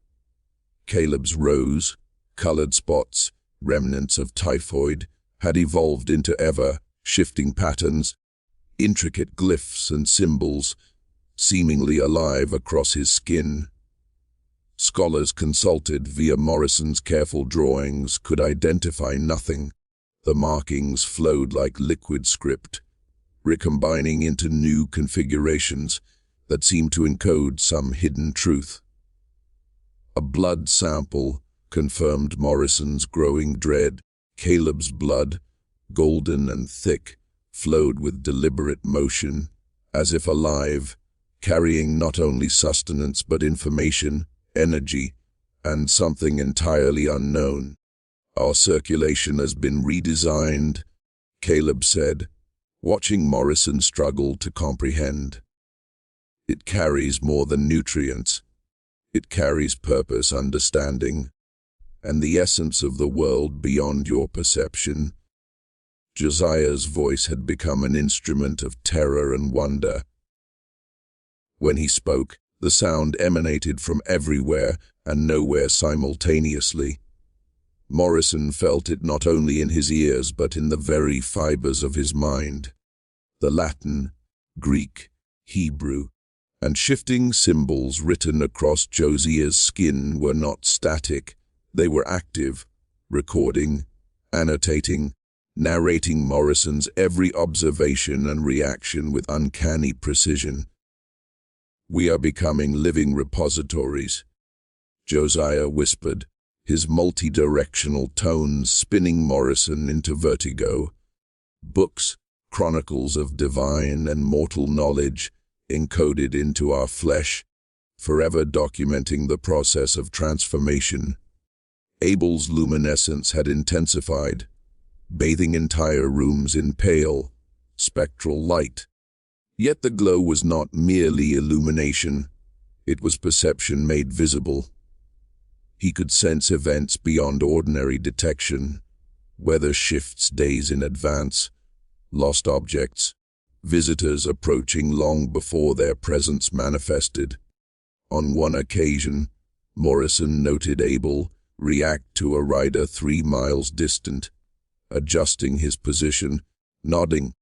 Caleb's rose-colored spots, remnants of typhoid, had evolved into ever-shifting patterns, intricate glyphs and symbols, seemingly alive across his skin. Scholars consulted via Morrison's careful drawings could identify nothing. The markings flowed like liquid script, recombining into new configurations that seemed to encode some hidden truth. A blood sample confirmed Morrison's growing dread. Caleb's blood, golden and thick, flowed with deliberate motion, as if alive, carrying not only sustenance but information, energy, and something entirely unknown. "Our circulation has been redesigned," Caleb said, watching Morrison struggle to comprehend. "It carries more than nutrients. It carries purpose, understanding, and the essence of the world beyond your perception." Josiah's voice had become an instrument of terror and wonder. When he spoke, the sound emanated from everywhere and nowhere simultaneously. Morrison felt it not only in his ears but in the very fibers of his mind. The Latin, Greek, Hebrew, and shifting symbols written across Josiah's skin were not static. They were active, recording, annotating, narrating Morrison's every observation and reaction with uncanny precision. "We are becoming living repositories," Josiah whispered, his multi-directional tones spinning Morrison into vertigo. "Books, chronicles of divine and mortal knowledge, encoded into our flesh, forever documenting the process of transformation." Abel's luminescence had intensified, bathing entire rooms in pale, spectral light. Yet the glow was not merely illumination, it was perception made visible. He could sense events beyond ordinary detection, weather shifts days in advance, lost objects, visitors approaching long before their presence manifested. On one occasion, Morrison noted Abel react to a rider 3 miles distant, adjusting his position, nodding,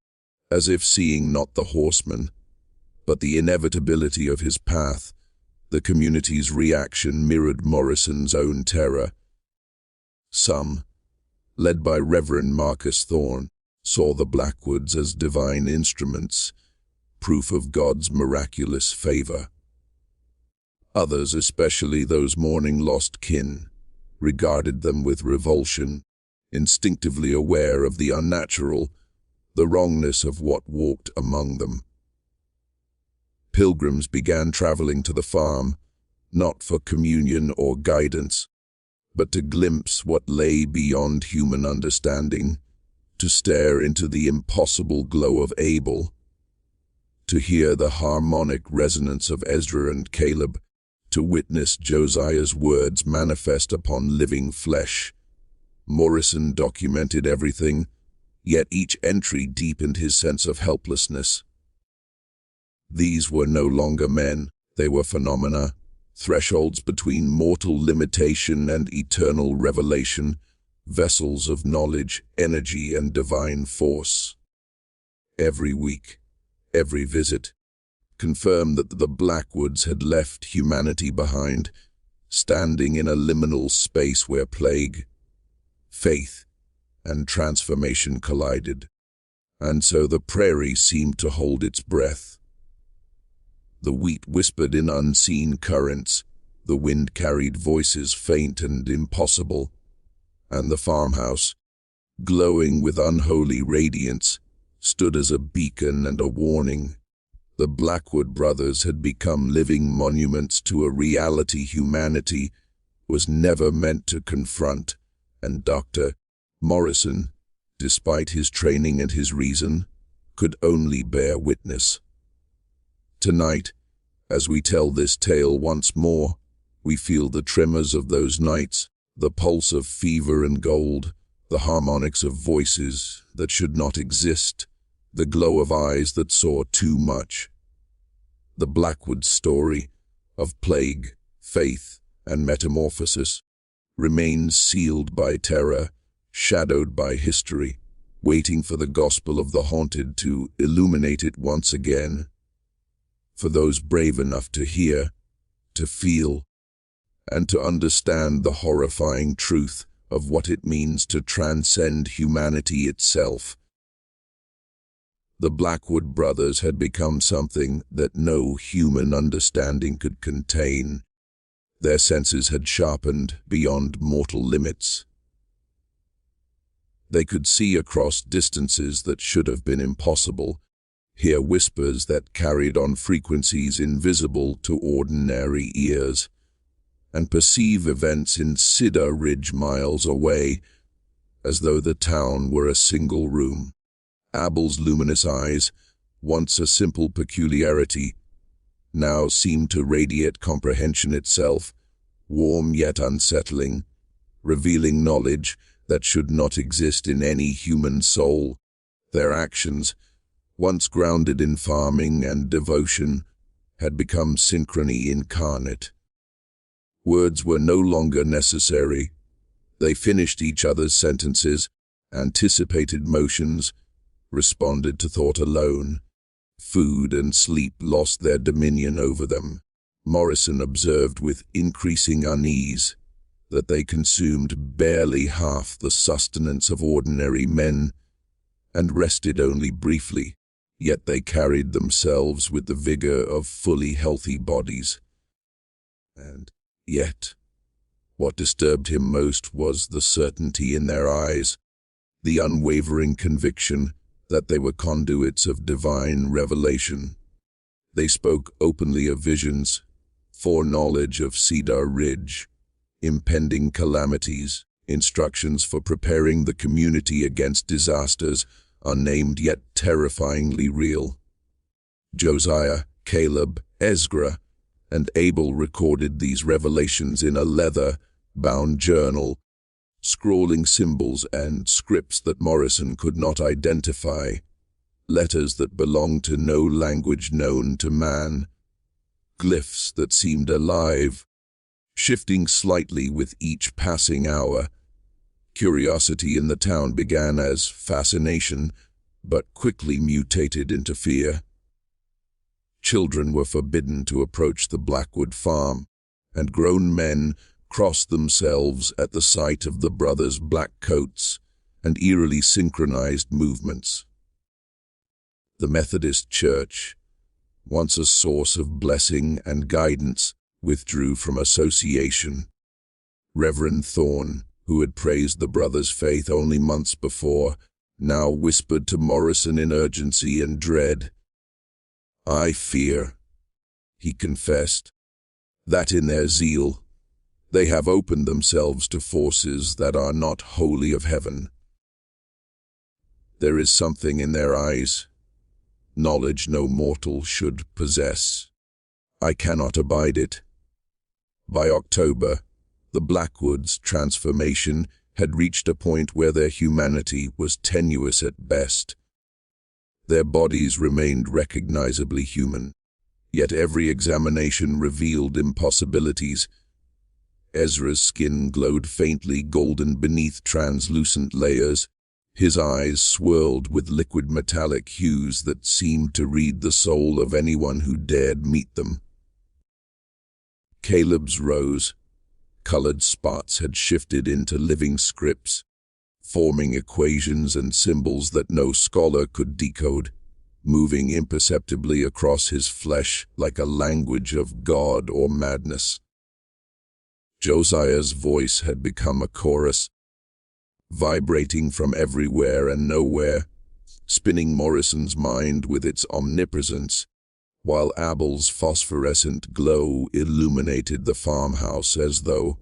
as if seeing not the horseman, but the inevitability of his path. The community's reaction mirrored Morrison's own terror. Some, led by Reverend Marcus Thorne, saw the Blackwoods as divine instruments, proof of God's miraculous favor. Others, especially those mourning lost kin, regarded them with revulsion, instinctively aware of the unnatural, the wrongness of what walked among them. Pilgrims began traveling to the farm, not for communion or guidance, but to glimpse what lay beyond human understanding, to stare into the impossible glow of Abel, to hear the harmonic resonance of Ezra and Caleb, to witness Josiah's words manifest upon living flesh. Morrison documented everything, yet each entry deepened his sense of helplessness. These were no longer men, they were phenomena, thresholds between mortal limitation and eternal revelation, vessels of knowledge, energy, and divine force. Every week, every visit, confirmed that the Blackwoods had left humanity behind, standing in a liminal space where plague, faith, and transformation collided. And so the prairie seemed to hold its breath. The wheat whispered in unseen currents, the wind carried voices faint and impossible, and the farmhouse, glowing with unholy radiance, stood as a beacon and a warning. The Blackwood brothers had become living monuments to a reality humanity was never meant to confront, and Dr. Morrison, despite his training and his reason, could only bear witness. Tonight, as we tell this tale once more, we feel the tremors of those nights, the pulse of fever and gold, the harmonics of voices that should not exist, the glow of eyes that saw too much. The Blackwood story of plague, faith, and metamorphosis remains sealed by terror, shadowed by history, waiting for the gospel of the haunted to illuminate it once again. For those brave enough to hear, to feel, and to understand the horrifying truth of what it means to transcend humanity itself. The Blackwood brothers had become something that no human understanding could contain. Their senses had sharpened beyond mortal limits. They could see across distances that should have been impossible, hear whispers that carried on frequencies invisible to ordinary ears, and perceive events in Cedar Ridge miles away, as though the town were a single room. Abel's luminous eyes, once a simple peculiarity, now seemed to radiate comprehension itself, warm yet unsettling, revealing knowledge that should not exist in any human soul. Their actions, once grounded in farming and devotion, had become synchrony incarnate. Words were no longer necessary. They finished each other's sentences, anticipated motions, responded to thought alone. Food and sleep lost their dominion over them. Morrison observed with increasing unease that they consumed barely half the sustenance of ordinary men, and rested only briefly, yet they carried themselves with the vigor of fully healthy bodies. And yet, what disturbed him most was the certainty in their eyes, the unwavering conviction that they were conduits of divine revelation. They spoke openly of visions, foreknowledge of Cedar Ridge, impending calamities, instructions for preparing the community against disasters, unnamed yet terrifyingly real. Josiah, Caleb, Ezra, and Abel recorded these revelations in a leather-bound journal, scrawling symbols and scripts that Morrison could not identify, letters that belonged to no language known to man, glyphs that seemed alive, shifting slightly with each passing hour. Curiosity in the town began as fascination, but quickly mutated into fear. Children were forbidden to approach the Blackwood farm, and grown men crossed themselves at the sight of the brothers' black coats and eerily synchronized movements. The Methodist Church, once a source of blessing and guidance, withdrew from association. Reverend Thorne, who had praised the brothers' faith only months before, now whispered to Morrison in urgency and dread. "I fear," he confessed, "that in their zeal they have opened themselves to forces that are not wholly of heaven. There is something in their eyes, knowledge no mortal should possess. I cannot abide it." By October, the Blackwoods' transformation had reached a point where their humanity was tenuous at best. Their bodies remained recognizably human, yet every examination revealed impossibilities. Ezra's skin glowed faintly golden beneath translucent layers. His eyes swirled with liquid metallic hues that seemed to read the soul of anyone who dared meet them. Caleb's rose colored spots had shifted into living scripts, forming equations and symbols that no scholar could decode, moving imperceptibly across his flesh like a language of God or madness. Josiah's voice had become a chorus, vibrating from everywhere and nowhere, spinning Morrison's mind with its omnipresence, while Abel's phosphorescent glow illuminated the farmhouse as though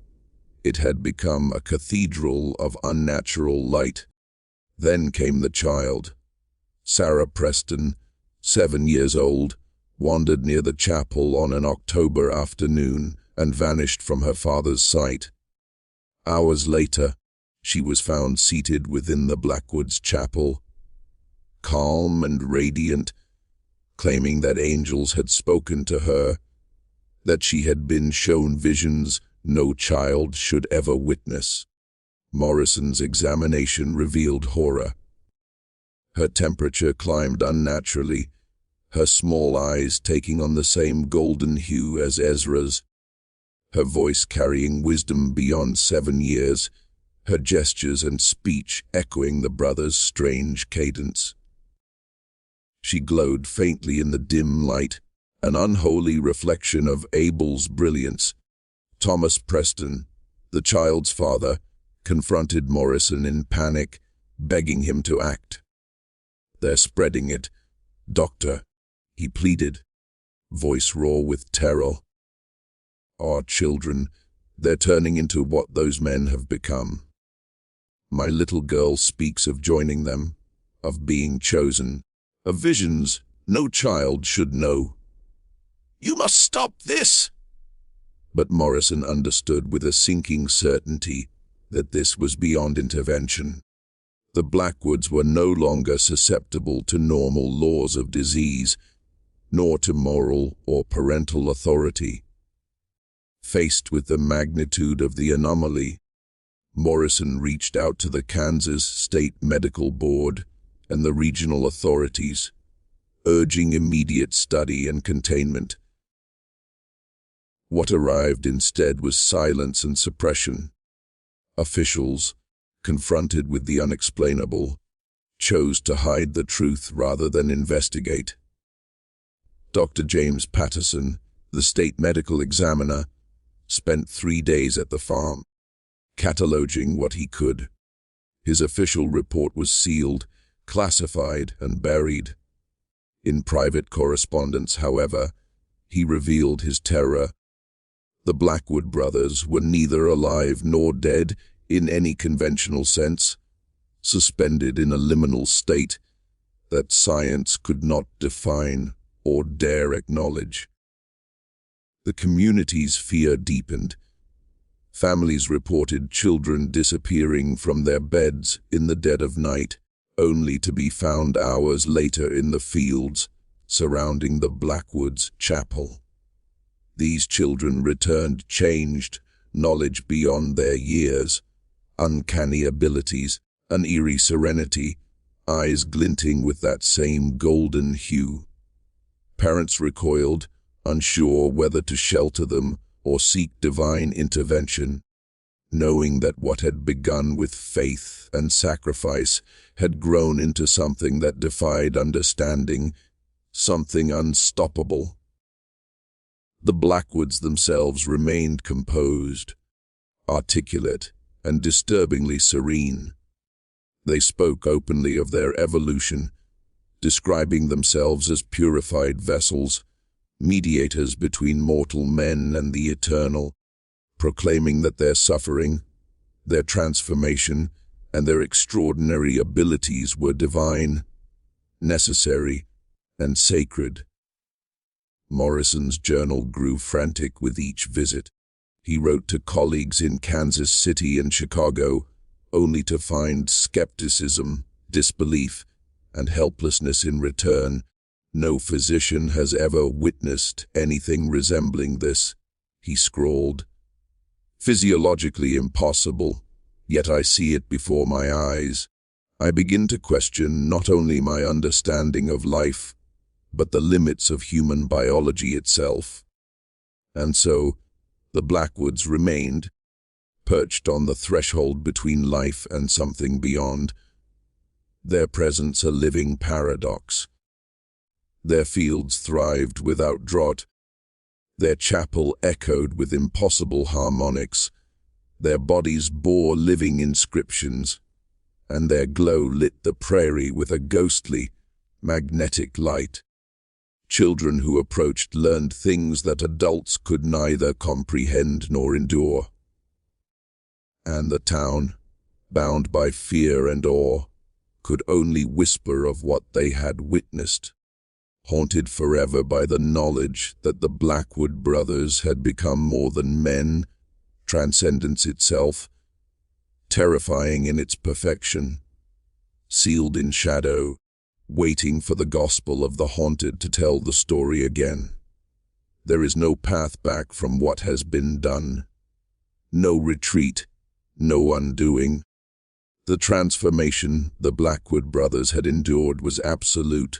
it had become a cathedral of unnatural light. Then came the child. Sarah Preston, 7 years old, wandered near the chapel on an October afternoon and vanished from her father's sight. Hours later, she was found seated within the Blackwoods chapel, calm and radiant, claiming that angels had spoken to her, that she had been shown visions no child should ever witness. Morrison's examination revealed horror. Her temperature climbed unnaturally, her small eyes taking on the same golden hue as Ezra's, her voice carrying wisdom beyond 7 years, her gestures and speech echoing the brother's strange cadence. She glowed faintly in the dim light, an unholy reflection of Abel's brilliance. Thomas Preston, the child's father, confronted Morrison in panic, begging him to act. "They're spreading it, Doctor," he pleaded, voice raw with terror. "Our children, they're turning into what those men have become. My little girl speaks of joining them, of being chosen, of visions no child should know." "You must stop this!" But Morrison understood with a sinking certainty that this was beyond intervention. The Blackwoods were no longer susceptible to normal laws of disease, nor to moral or parental authority. Faced with the magnitude of the anomaly, Morrison reached out to the Kansas State Medical Board and the regional authorities, urging immediate study and containment. What arrived instead was silence and suppression. Officials, confronted with the unexplainable, chose to hide the truth rather than investigate. Dr. James Patterson, the state medical examiner, spent 3 days at the farm, cataloging what he could. His official report was sealed, classified, and buried. In private correspondence, however, he revealed his terror. The Blackwood brothers were neither alive nor dead in any conventional sense, suspended in a liminal state that science could not define or dare acknowledge. The community's fear deepened. Families reported children disappearing from their beds in the dead of night, only to be found hours later in the fields surrounding the Blackwoods chapel. These children returned changed, knowledge beyond their years, uncanny abilities, an eerie serenity, eyes glinting with that same golden hue. Parents recoiled, unsure whether to shelter them or seek divine intervention, knowing that what had begun with faith and sacrifice had grown into something that defied understanding, something unstoppable. The Blackwoods themselves remained composed, articulate, and disturbingly serene. They spoke openly of their evolution, describing themselves as purified vessels, mediators between mortal men and the eternal, proclaiming that their suffering, their transformation, and their extraordinary abilities were divine, necessary, and sacred. Morrison's journal grew frantic with each visit. He wrote to colleagues in Kansas City and Chicago, only to find skepticism, disbelief, and helplessness in return. "No physician has ever witnessed anything resembling this," he scrawled. "Physiologically impossible, yet I see it before my eyes. I begin to question not only my understanding of life, but the limits of human biology itself." And so, the Blackwoods remained, perched on the threshold between life and something beyond, their presence a living paradox. Their fields thrived without drought, their chapel echoed with impossible harmonics, their bodies bore living inscriptions, and their glow lit the prairie with a ghostly, magnetic light. Children who approached learned things that adults could neither comprehend nor endure. And the town, bound by fear and awe, could only whisper of what they had witnessed, haunted forever by the knowledge that the Blackwood brothers had become more than men, transcendence itself, terrifying in its perfection, sealed in shadow, waiting for the gospel of the haunted to tell the story again. There is no path back from what has been done, no retreat, no undoing. The transformation the Blackwood brothers had endured was absolute,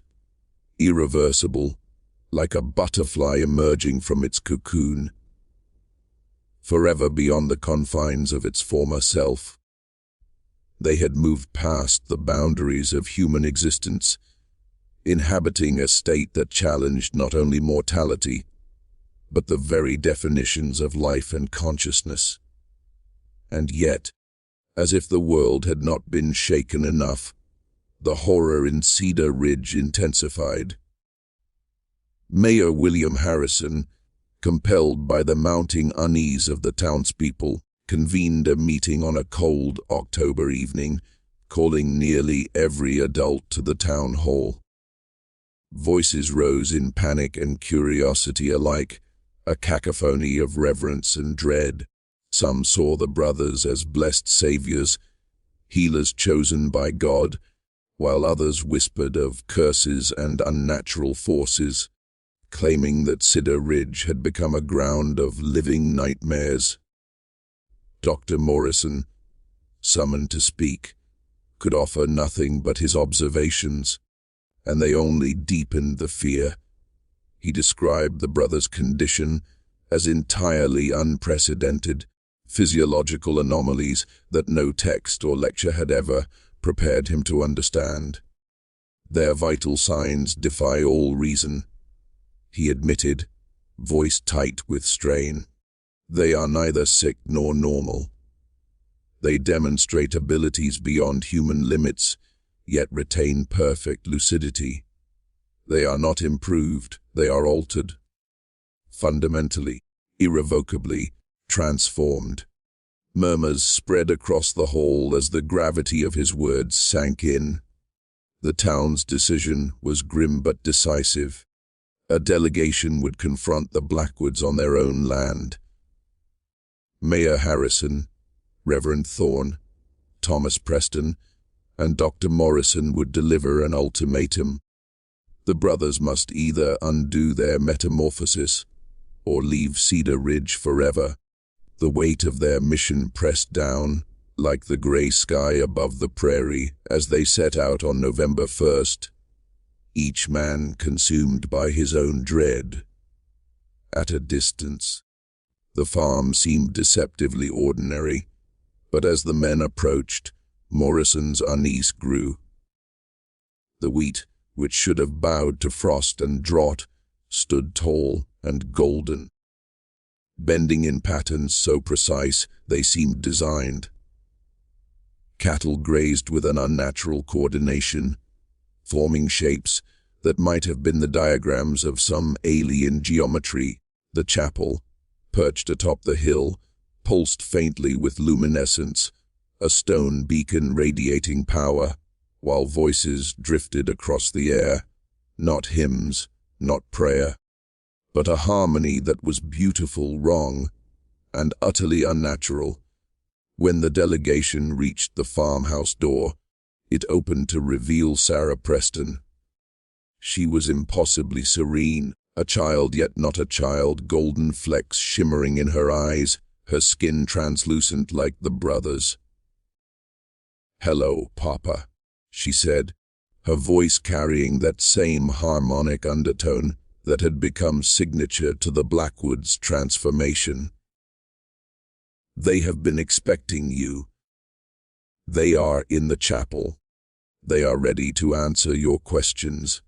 irreversible, like a butterfly emerging from its cocoon, forever beyond the confines of its former self. They had moved past the boundaries of human existence, inhabiting a state that challenged not only mortality, but the very definitions of life and consciousness. And yet, as if the world had not been shaken enough, the horror in Cedar Ridge intensified. Mayor William Harrison, compelled by the mounting unease of the townspeople, convened a meeting on a cold October evening, calling nearly every adult to the town hall. Voices rose in panic and curiosity alike, a cacophony of reverence and dread. Some saw the brothers as blessed saviors, healers chosen by God, while others whispered of curses and unnatural forces, claiming that Cedar Ridge had become a ground of living nightmares. Dr. Morrison, summoned to speak, could offer nothing but his observations, and they only deepened the fear. He described the brothers' condition as entirely unprecedented, physiological anomalies that no text or lecture had ever prepared him to understand. Their vital signs defy all reason, he admitted, voice tight with strain. They are neither sick nor normal. They demonstrate abilities beyond human limits, yet retain perfect lucidity. They are not improved, they are altered. Fundamentally, irrevocably, transformed. Murmurs spread across the hall as the gravity of his words sank in. The town's decision was grim but decisive. A delegation would confront the Blackwoods on their own land. Mayor Harrison, Reverend Thorne, Thomas Preston, and Dr. Morrison would deliver an ultimatum. The brothers must either undo their metamorphosis or leave Cedar Ridge forever. The weight of their mission pressed down, like the gray sky above the prairie, as they set out on November 1st, each man consumed by his own dread. At a distance, the farm seemed deceptively ordinary, but as the men approached, Morrison's unease grew. The wheat, which should have bowed to frost and drought, stood tall and golden, bending in patterns so precise they seemed designed. Cattle grazed with an unnatural coordination, forming shapes that might have been the diagrams of some alien geometry. The chapel, perched atop the hill, pulsed faintly with luminescence, a stone beacon radiating power, while voices drifted across the air, not hymns, not prayer, but a harmony that was beautiful, wrong, and utterly unnatural. When the delegation reached the farmhouse door, it opened to reveal Sarah Preston. She was impossibly serene, a child yet not a child, golden flecks shimmering in her eyes, her skin translucent like the brothers. "Hello, Papa," she said, her voice carrying that same harmonic undertone that had become signature to the Blackwood's transformation. "They have been expecting you. They are in the chapel. They are ready to answer your questions."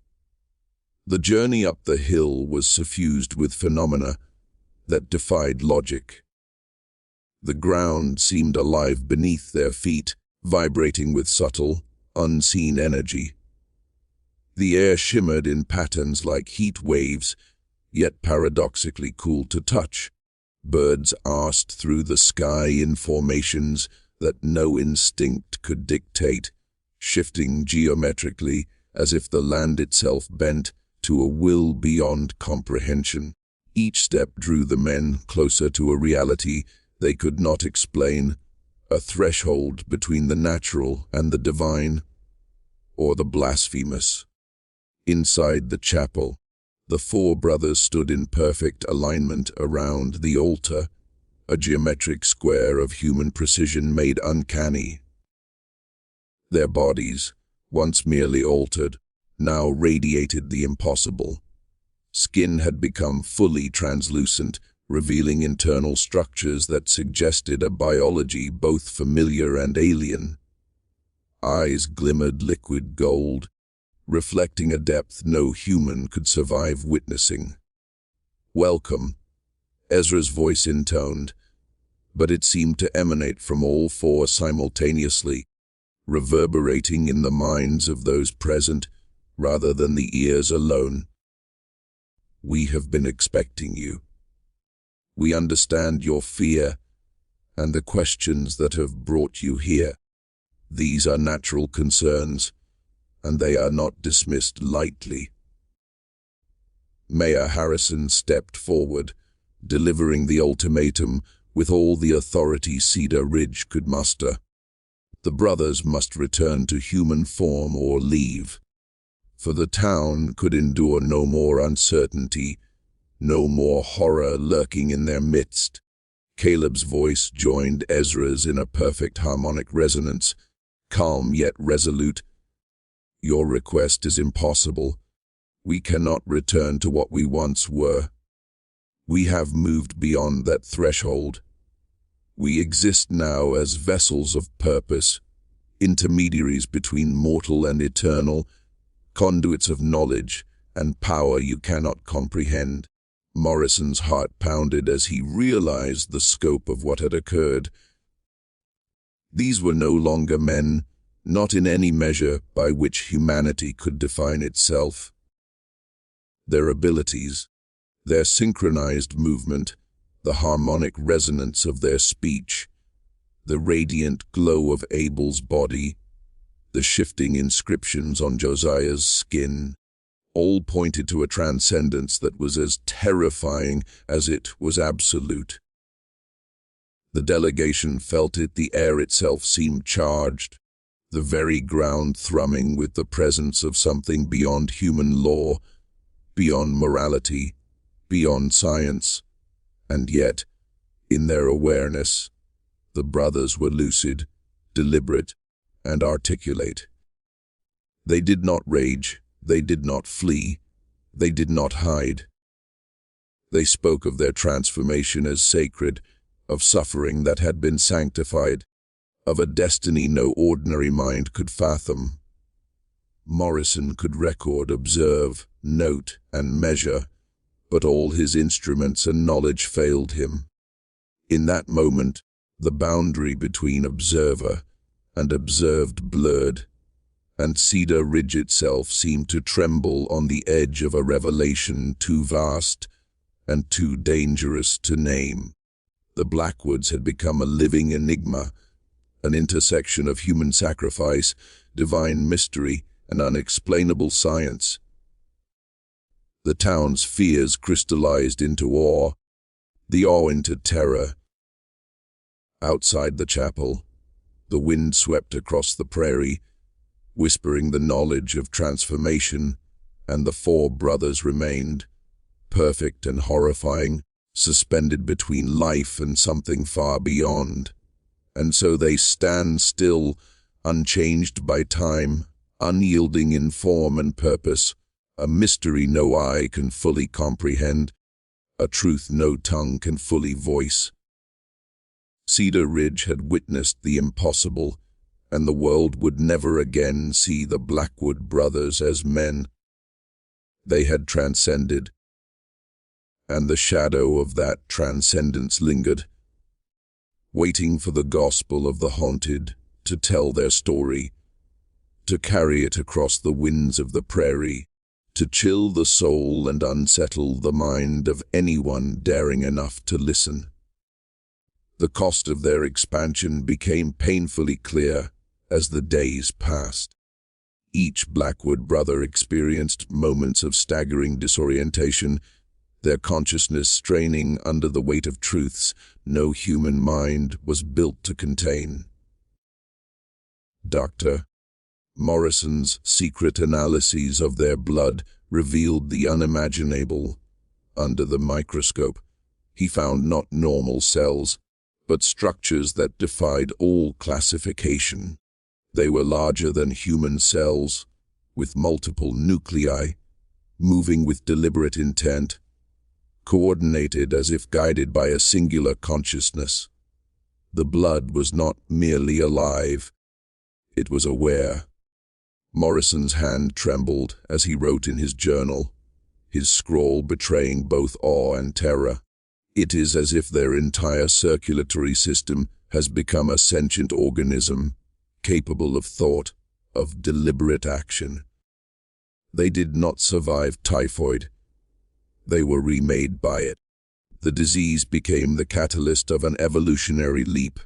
The journey up the hill was suffused with phenomena that defied logic. The ground seemed alive beneath their feet, vibrating with subtle, unseen energy. The air shimmered in patterns like heat waves, yet paradoxically cool to touch. Birds asked through the sky in formations that no instinct could dictate, shifting geometrically as if the land itself bent to a will beyond comprehension. Each step drew the men closer to a reality they could not explain, a threshold between the natural and the divine, or the blasphemous. Inside the chapel, the four brothers stood in perfect alignment around the altar, a geometric square of human precision made uncanny. Their bodies, once merely altered, now radiated the impossible. Skin had become fully translucent, revealing internal structures that suggested a biology both familiar and alien. Eyes glimmered liquid gold, reflecting a depth no human could survive witnessing. "Welcome," Ezra's voice intoned, but it seemed to emanate from all four simultaneously, reverberating in the minds of those present rather than the ears alone. "We have been expecting you. We understand your fear and the questions that have brought you here. These are natural concerns, and they are not dismissed lightly." Mayor Harrison stepped forward, delivering the ultimatum with all the authority Cedar Ridge could muster. The brothers must return to human form or leave, for the town could endure no more uncertainty, no more horror lurking in their midst. Caleb's voice joined Ezra's in a perfect harmonic resonance, calm yet resolute. "Your request is impossible. We cannot return to what we once were. We have moved beyond that threshold. We exist now as vessels of purpose, intermediaries between mortal and eternal, conduits of knowledge and power you cannot comprehend." Morrison's heart pounded as he realized the scope of what had occurred. These were no longer men, not in any measure by which humanity could define itself. Their abilities, their synchronized movement, the harmonic resonance of their speech, the radiant glow of Abel's body, the shifting inscriptions on Josiah's skin, all pointed to a transcendence that was as terrifying as it was absolute. The delegation felt it, the air itself seemed charged, the very ground thrumming with the presence of something beyond human law, beyond morality, beyond science. And yet, in their awareness, the brothers were lucid, deliberate, and articulate. They did not rage, they did not flee, they did not hide. They spoke of their transformation as sacred, of suffering that had been sanctified, of a destiny no ordinary mind could fathom. Morrison could record, observe, note, and measure, but all his instruments and knowledge failed him. In that moment, the boundary between observer and observed blurred, and Cedar Ridge itself seemed to tremble on the edge of a revelation too vast and too dangerous to name. The Blackwoods had become a living enigma, an intersection of human sacrifice, divine mystery, and unexplainable science. The town's fears crystallized into awe, the awe into terror. Outside the chapel, the wind swept across the prairie, whispering the knowledge of transformation, and the four brothers remained, perfect and horrifying, suspended between life and something far beyond. And so they stand still, unchanged by time, unyielding in form and purpose, a mystery no eye can fully comprehend, a truth no tongue can fully voice. Cedar Ridge had witnessed the impossible, and the world would never again see the Blackwood brothers as men. They had transcended, and the shadow of that transcendence lingered, waiting for the gospel of the haunted to tell their story, to carry it across the winds of the prairie, to chill the soul and unsettle the mind of anyone daring enough to listen. The cost of their expansion became painfully clear as the days passed. Each Blackwood brother experienced moments of staggering disorientation, their consciousness straining under the weight of truths no human mind was built to contain. Dr. Morrison's secret analyses of their blood revealed the unimaginable. Under the microscope, he found not normal cells, but structures that defied all classification. They were larger than human cells, with multiple nuclei, moving with deliberate intent, coordinated as if guided by a singular consciousness. The blood was not merely alive, it was aware. Morrison's hand trembled as he wrote in his journal, his scrawl betraying both awe and terror. It is as if their entire circulatory system has become a sentient organism, capable of thought, of deliberate action. They did not survive typhoid. They were remade by it. The disease became the catalyst of an evolutionary leap,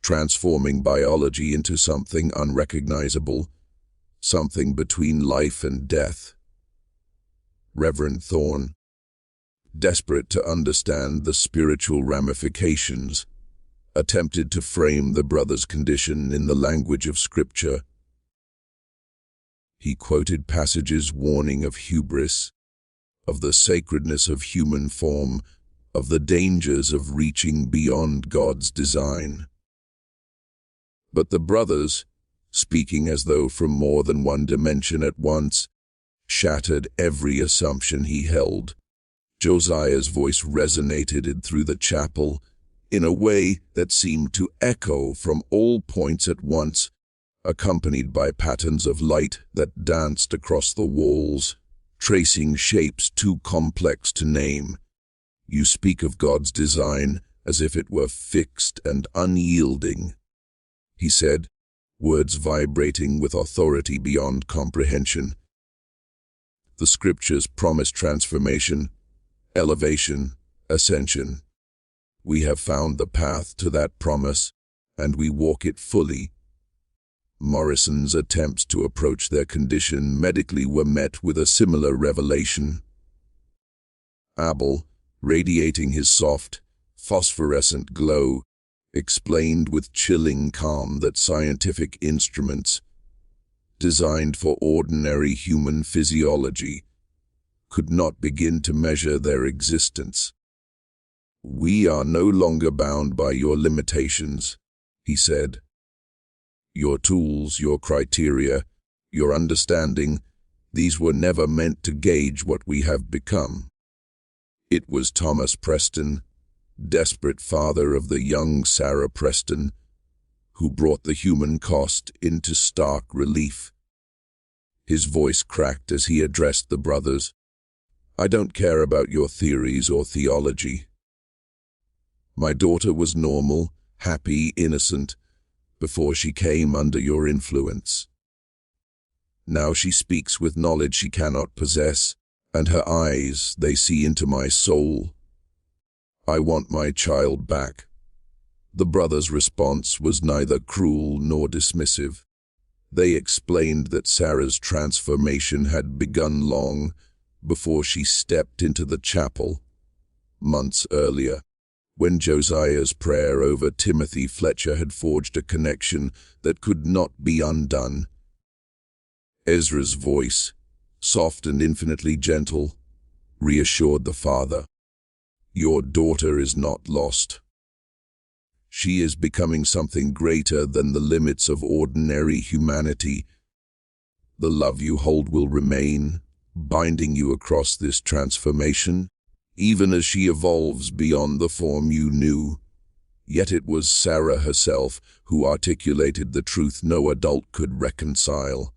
transforming biology into something unrecognizable, something between life and death. Reverend Thorne, desperate to understand the spiritual ramifications, attempted to frame the brothers' condition in the language of Scripture. He quoted passages warning of hubris, of the sacredness of human form, of the dangers of reaching beyond God's design. But the brothers, speaking as though from more than one dimension at once, shattered every assumption he held. Josiah's voice resonated through the chapel in a way that seemed to echo from all points at once, accompanied by patterns of light that danced across the walls, tracing shapes too complex to name. You speak of God's design as if it were fixed and unyielding, he said, words vibrating with authority beyond comprehension. The Scriptures promise transformation, elevation, ascension. We have found the path to that promise, and we walk it fully. Morrison's attempts to approach their condition medically were met with a similar revelation. Abel, radiating his soft, phosphorescent glow, explained with chilling calm that scientific instruments, designed for ordinary human physiology, could not begin to measure their existence. We are no longer bound by your limitations, he said. Your tools, your criteria, your understanding, these were never meant to gauge what we have become. It was Thomas Preston, desperate father of the young Sarah Preston, who brought the human cost into stark relief. His voice cracked as he addressed the brothers. I don't care about your theories or theology. My daughter was normal, happy, innocent, before she came under your influence. Now she speaks with knowledge she cannot possess, and her eyes, they see into my soul. I want my child back." The brothers' response was neither cruel nor dismissive. They explained that Sarah's transformation had begun long before she stepped into the chapel, months earlier, when Josiah's prayer over Timothy Fletcher had forged a connection that could not be undone. Ezra's voice, soft and infinitely gentle, reassured the father. "Your daughter is not lost. She is becoming something greater than the limits of ordinary humanity. The love you hold will remain, binding you across this transformation, even as she evolves beyond the form you knew." Yet it was Sarah herself who articulated the truth no adult could reconcile.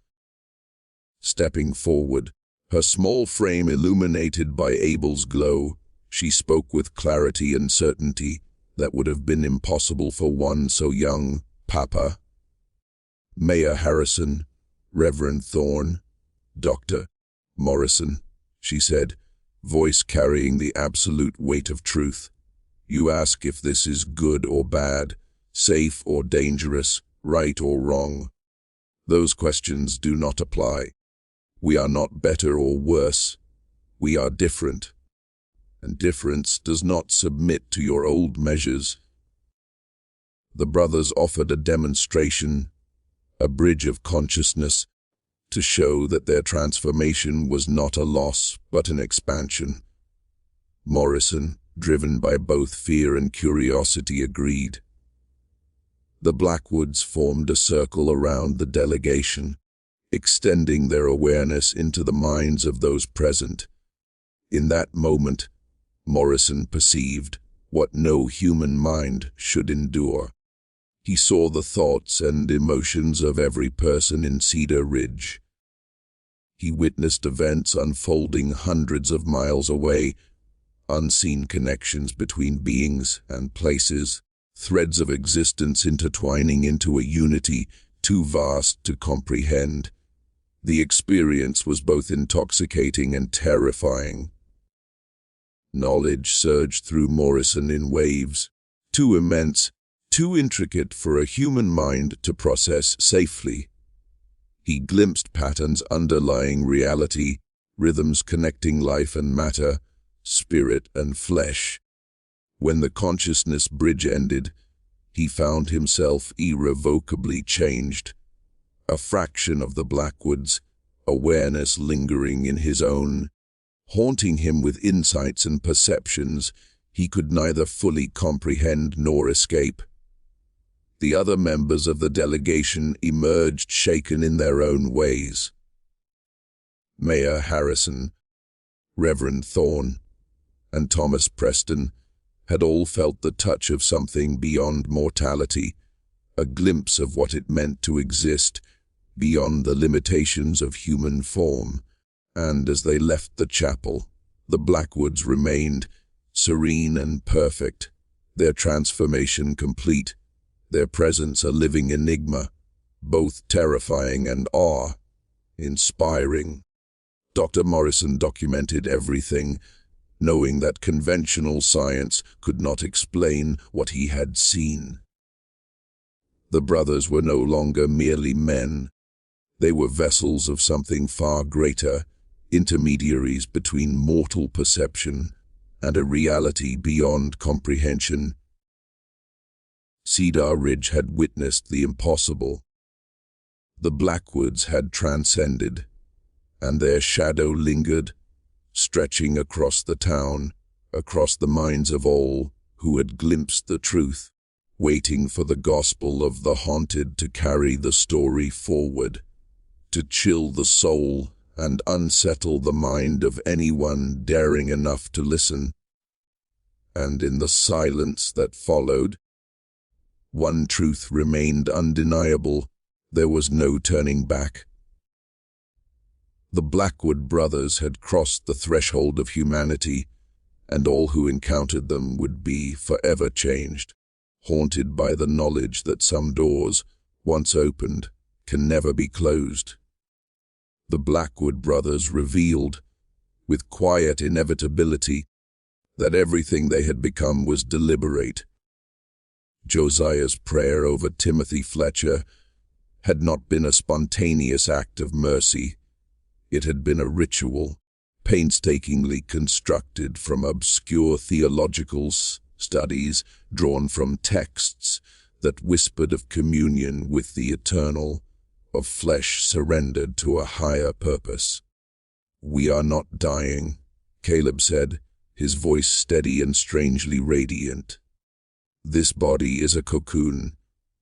Stepping forward, her small frame illuminated by Abel's glow, she spoke with clarity and certainty that would have been impossible for one so young. "Papa, Mayor Harrison, Reverend Thorne, Dr. Morrison," she said, voice carrying the absolute weight of truth. "You ask if this is good or bad, safe or dangerous, right or wrong. Those questions do not apply. We are not better or worse. We are different. And difference does not submit to your old measures." The brothers offered a demonstration, a bridge of consciousness, to show that their transformation was not a loss but an expansion. Morrison, driven by both fear and curiosity, agreed. The Blackwoods formed a circle around the delegation, extending their awareness into the minds of those present. In that moment, Morrison perceived what no human mind should endure. He saw the thoughts and emotions of every person in Cedar Ridge. He witnessed events unfolding hundreds of miles away, unseen connections between beings and places, threads of existence intertwining into a unity too vast to comprehend. The experience was both intoxicating and terrifying. Knowledge surged through Morrison in waves, too immense, too intricate for a human mind to process safely. He glimpsed patterns underlying reality, rhythms connecting life and matter, spirit and flesh. When the consciousness bridge ended, he found himself irrevocably changed. A fraction of the Blackwoods, awareness lingering in his own, haunting him with insights and perceptions he could neither fully comprehend nor escape. The other members of the delegation emerged shaken in their own ways. Mayor Harrison, Reverend Thorne, and Thomas Preston had all felt the touch of something beyond mortality, a glimpse of what it meant to exist beyond the limitations of human form. And as they left the chapel, the Blackwoods remained serene and perfect, their transformation complete, their presence a living enigma, both terrifying and awe-inspiring. Dr. Morrison documented everything, knowing that conventional science could not explain what he had seen. The brothers were no longer merely men. They were vessels of something far greater, intermediaries between mortal perception and a reality beyond comprehension. Cedar Ridge had witnessed the impossible. The Blackwoods had transcended, and their shadow lingered, stretching across the town, across the minds of all who had glimpsed the truth, waiting for the gospel of the haunted to carry the story forward, to chill the soul and unsettle the mind of anyone daring enough to listen. And in the silence that followed, one truth remained undeniable: there was no turning back. The Blackwood brothers had crossed the threshold of humanity, and all who encountered them would be forever changed, haunted by the knowledge that some doors once opened, can never be closed. The Blackwood brothers revealed, with quiet inevitability, that everything they had become was deliberate. Josiah's prayer over Timothy Fletcher had not been a spontaneous act of mercy. It had been a ritual, painstakingly constructed from obscure theological studies drawn from texts that whispered of communion with the eternal, of flesh surrendered to a higher purpose. "We are not dying," Caleb said, his voice steady and strangely radiant. "This body is a cocoon.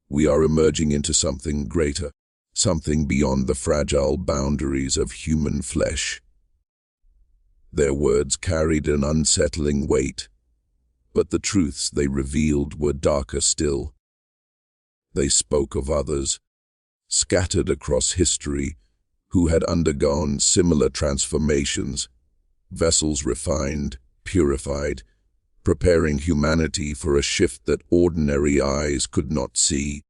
We are emerging into something greater, something beyond the fragile boundaries of human flesh." Their words carried an unsettling weight, but the truths they revealed were darker still. They spoke of others, scattered across history, who had undergone similar transformations, vessels refined, purified, preparing humanity for a shift that ordinary eyes could not see,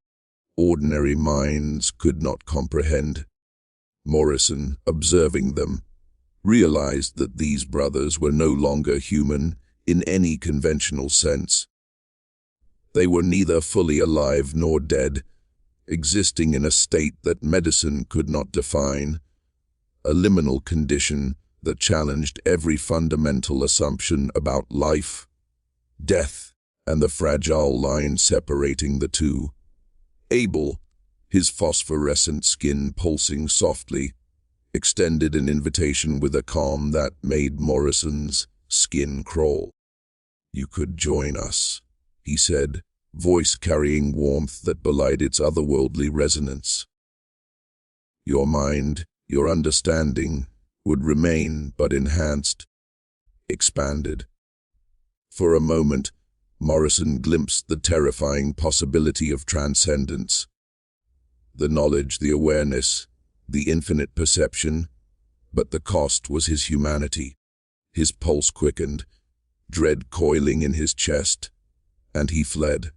ordinary minds could not comprehend. Morrison, observing them, realized that these brothers were no longer human in any conventional sense. They were neither fully alive nor dead, existing in a state that medicine could not define, a liminal condition that challenged every fundamental assumption about life, death, and the fragile line separating the two. Abel, his phosphorescent skin pulsing softly, extended an invitation with a calm that made Morrison's skin crawl. "You could join us," he said, voice carrying warmth that belied its otherworldly resonance. "Your mind, your understanding, would remain but enhanced, expanded." For a moment, Morrison glimpsed the terrifying possibility of transcendence. The knowledge, the awareness, the infinite perception, but the cost was his humanity. His pulse quickened, dread coiling in his chest, and he fled.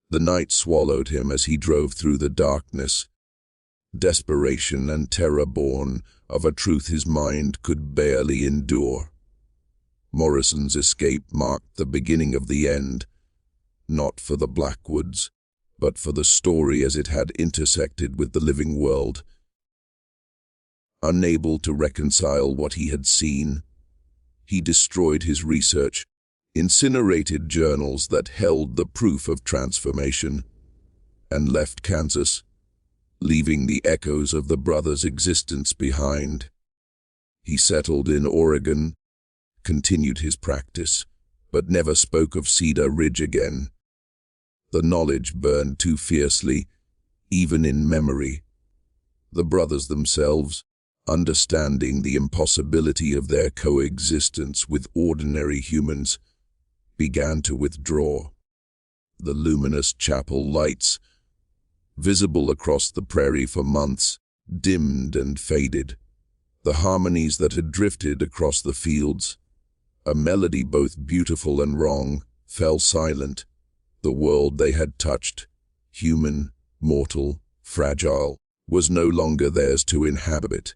The night swallowed him as he drove through the darkness, desperation and terror born of a truth his mind could barely endure. Morrison's escape marked the beginning of the end, not for the Blackwoods, but for the story as it had intersected with the living world. Unable to reconcile what he had seen, he destroyed his research, incinerated journals that held the proof of transformation, and left Kansas, leaving the echoes of the brothers' existence behind. He settled in Oregon, continued his practice, but never spoke of Cedar Ridge again. The knowledge burned too fiercely, even in memory. The brothers themselves, understanding the impossibility of their coexistence with ordinary humans, began to withdraw. The luminous chapel lights, visible across the prairie for months, dimmed and faded. The harmonies that had drifted across the fields, a melody both beautiful and wrong, fell silent. The world they had touched, human, mortal, fragile, was no longer theirs to inhabit.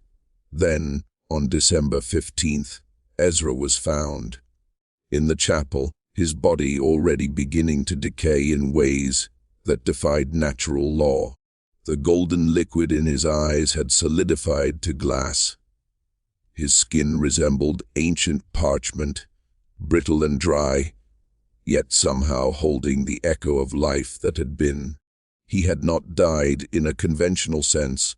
Then, on December 15th, Ezra was found. In the chapel, his body already beginning to decay in ways that defied natural law. The golden liquid in his eyes had solidified to glass. His skin resembled ancient parchment, brittle and dry, yet somehow holding the echo of life that had been. He had not died in a conventional sense.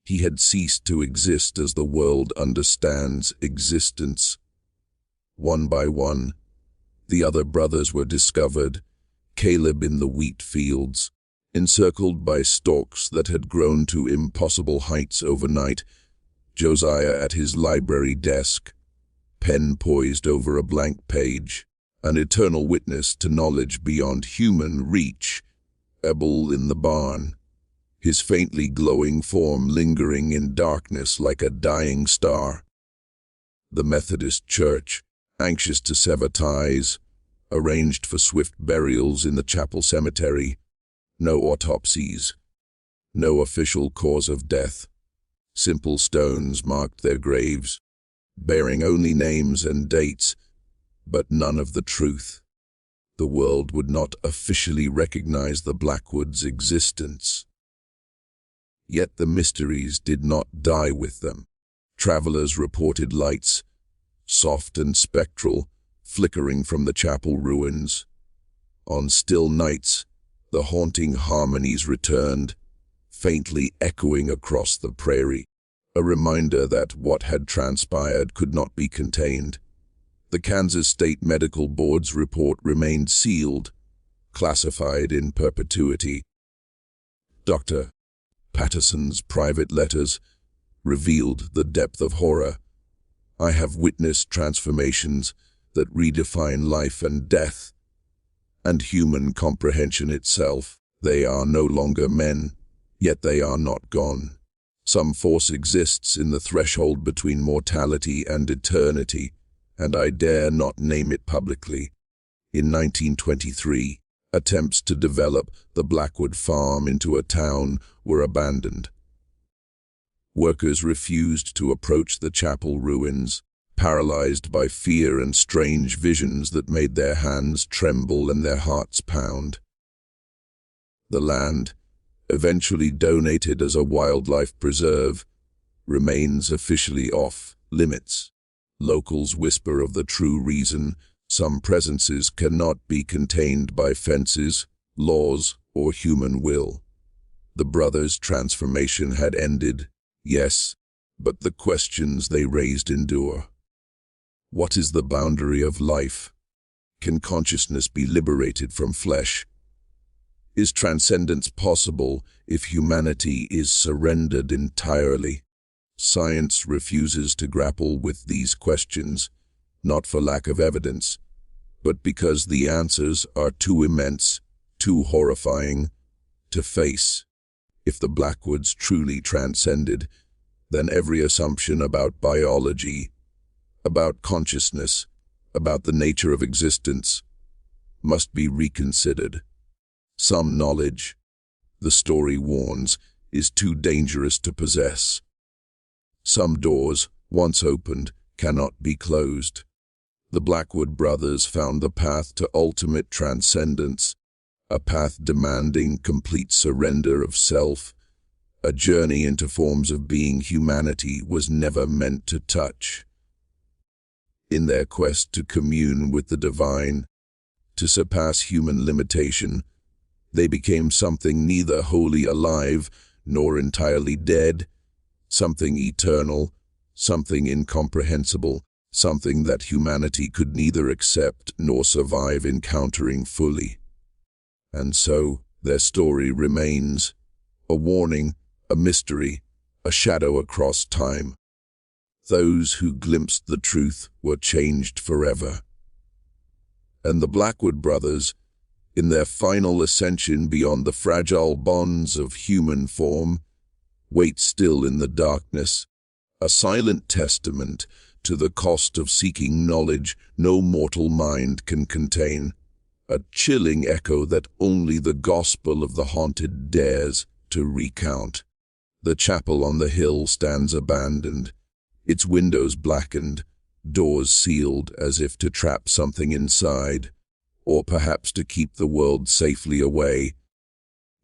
He had ceased to exist as the world understands existence. One by one, the other brothers were discovered, Caleb in the wheat fields, encircled by stalks that had grown to impossible heights overnight, Josiah at his library desk, pen poised over a blank page, an eternal witness to knowledge beyond human reach, Abel in the barn, his faintly glowing form lingering in darkness like a dying star. The Methodist Church, anxious to sever ties, arranged for swift burials in the chapel cemetery, No autopsies, no official cause of death. Simple stones marked their graves, bearing only names and dates, but none of the truth. The world would not officially recognize the Blackwood's existence. Yet the mysteries did not die with them. Travelers reported lights, soft and spectral, flickering from the chapel ruins. On still nights, the haunting harmonies returned, faintly echoing across the prairie, a reminder that what had transpired could not be contained. The Kansas State Medical Board's report remained sealed, classified in perpetuity. Dr. Patterson's private letters revealed the depth of horror. I have witnessed transformations that redefine life and death, and human comprehension itself. They are no longer men, yet they are not gone. Some force exists in the threshold between mortality and eternity, and I dare not name it publicly. In 1923, attempts to develop the Blackwood farm into a town were abandoned. Workers refused to approach the chapel ruins, paralyzed by fear and strange visions that made their hands tremble and their hearts pound. The land, eventually donated as a wildlife preserve, remains officially off limits. Locals whisper of the true reason: some presences cannot be contained by fences, laws, or human will. The brothers' transformation had ended, yes, but the questions they raised endure. What is the boundary of life? Can consciousness be liberated from flesh? Is transcendence possible if humanity is surrendered entirely? Science refuses to grapple with these questions, not for lack of evidence, but because the answers are too immense, too horrifying to face. If the Blackwoods truly transcended, then every assumption about biology, about consciousness, about the nature of existence, must be reconsidered. Some knowledge, the story warns, is too dangerous to possess. Some doors, once opened, cannot be closed. The Blackwood brothers found the path to ultimate transcendence, a path demanding complete surrender of self, a journey into forms of being humanity was never meant to touch. In their quest to commune with the divine, to surpass human limitation, they became something neither wholly alive nor entirely dead, something eternal, something incomprehensible, something that humanity could neither accept nor survive encountering fully. And so, their story remains, a warning, a mystery, a shadow across time. Those who glimpsed the truth were changed forever. And the Blackwood brothers, in their final ascension beyond the fragile bonds of human form, wait still in the darkness, a silent testament to the cost of seeking knowledge no mortal mind can contain, a chilling echo that only the gospel of the haunted dares to recount. The chapel on the hill stands abandoned, its windows blackened, doors sealed as if to trap something inside, or perhaps to keep the world safely away.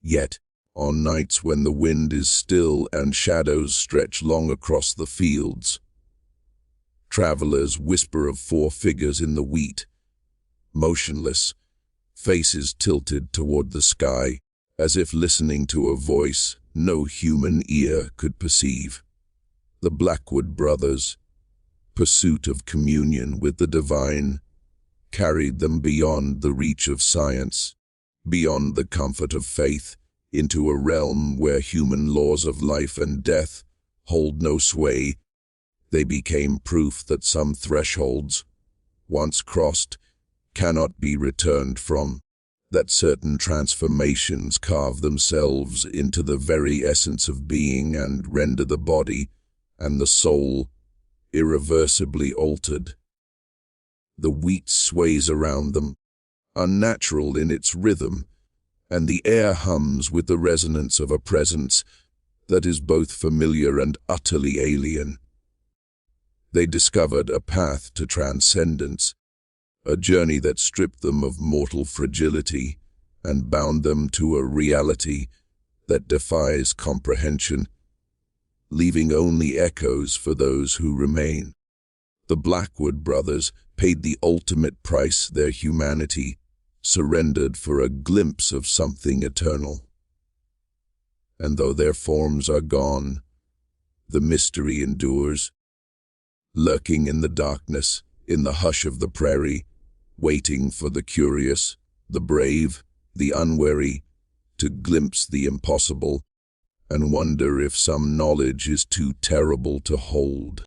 Yet, on nights when the wind is still and shadows stretch long across the fields, travelers whisper of 4 figures in the wheat, motionless, faces tilted toward the sky, as if listening to a voice no human ear could perceive. The Blackwood brothers' pursuit of communion with the divine carried them beyond the reach of science, beyond the comfort of faith, into a realm where human laws of life and death hold no sway. They became proof that some thresholds, once crossed, cannot be returned from, that certain transformations carve themselves into the very essence of being and render the body and the soul irreversibly altered. The wheat sways around them, unnatural in its rhythm, and the air hums with the resonance of a presence that is both familiar and utterly alien. They discovered a path to transcendence, a journey that stripped them of mortal fragility and bound them to a reality that defies comprehension, leaving only echoes for those who remain. The Blackwood brothers paid the ultimate price, their humanity surrendered for a glimpse of something eternal. And though their forms are gone, the mystery endures, lurking in the darkness, in the hush of the prairie, waiting for the curious, the brave, the unwary, to glimpse the impossible and wonder if some knowledge is too terrible to hold.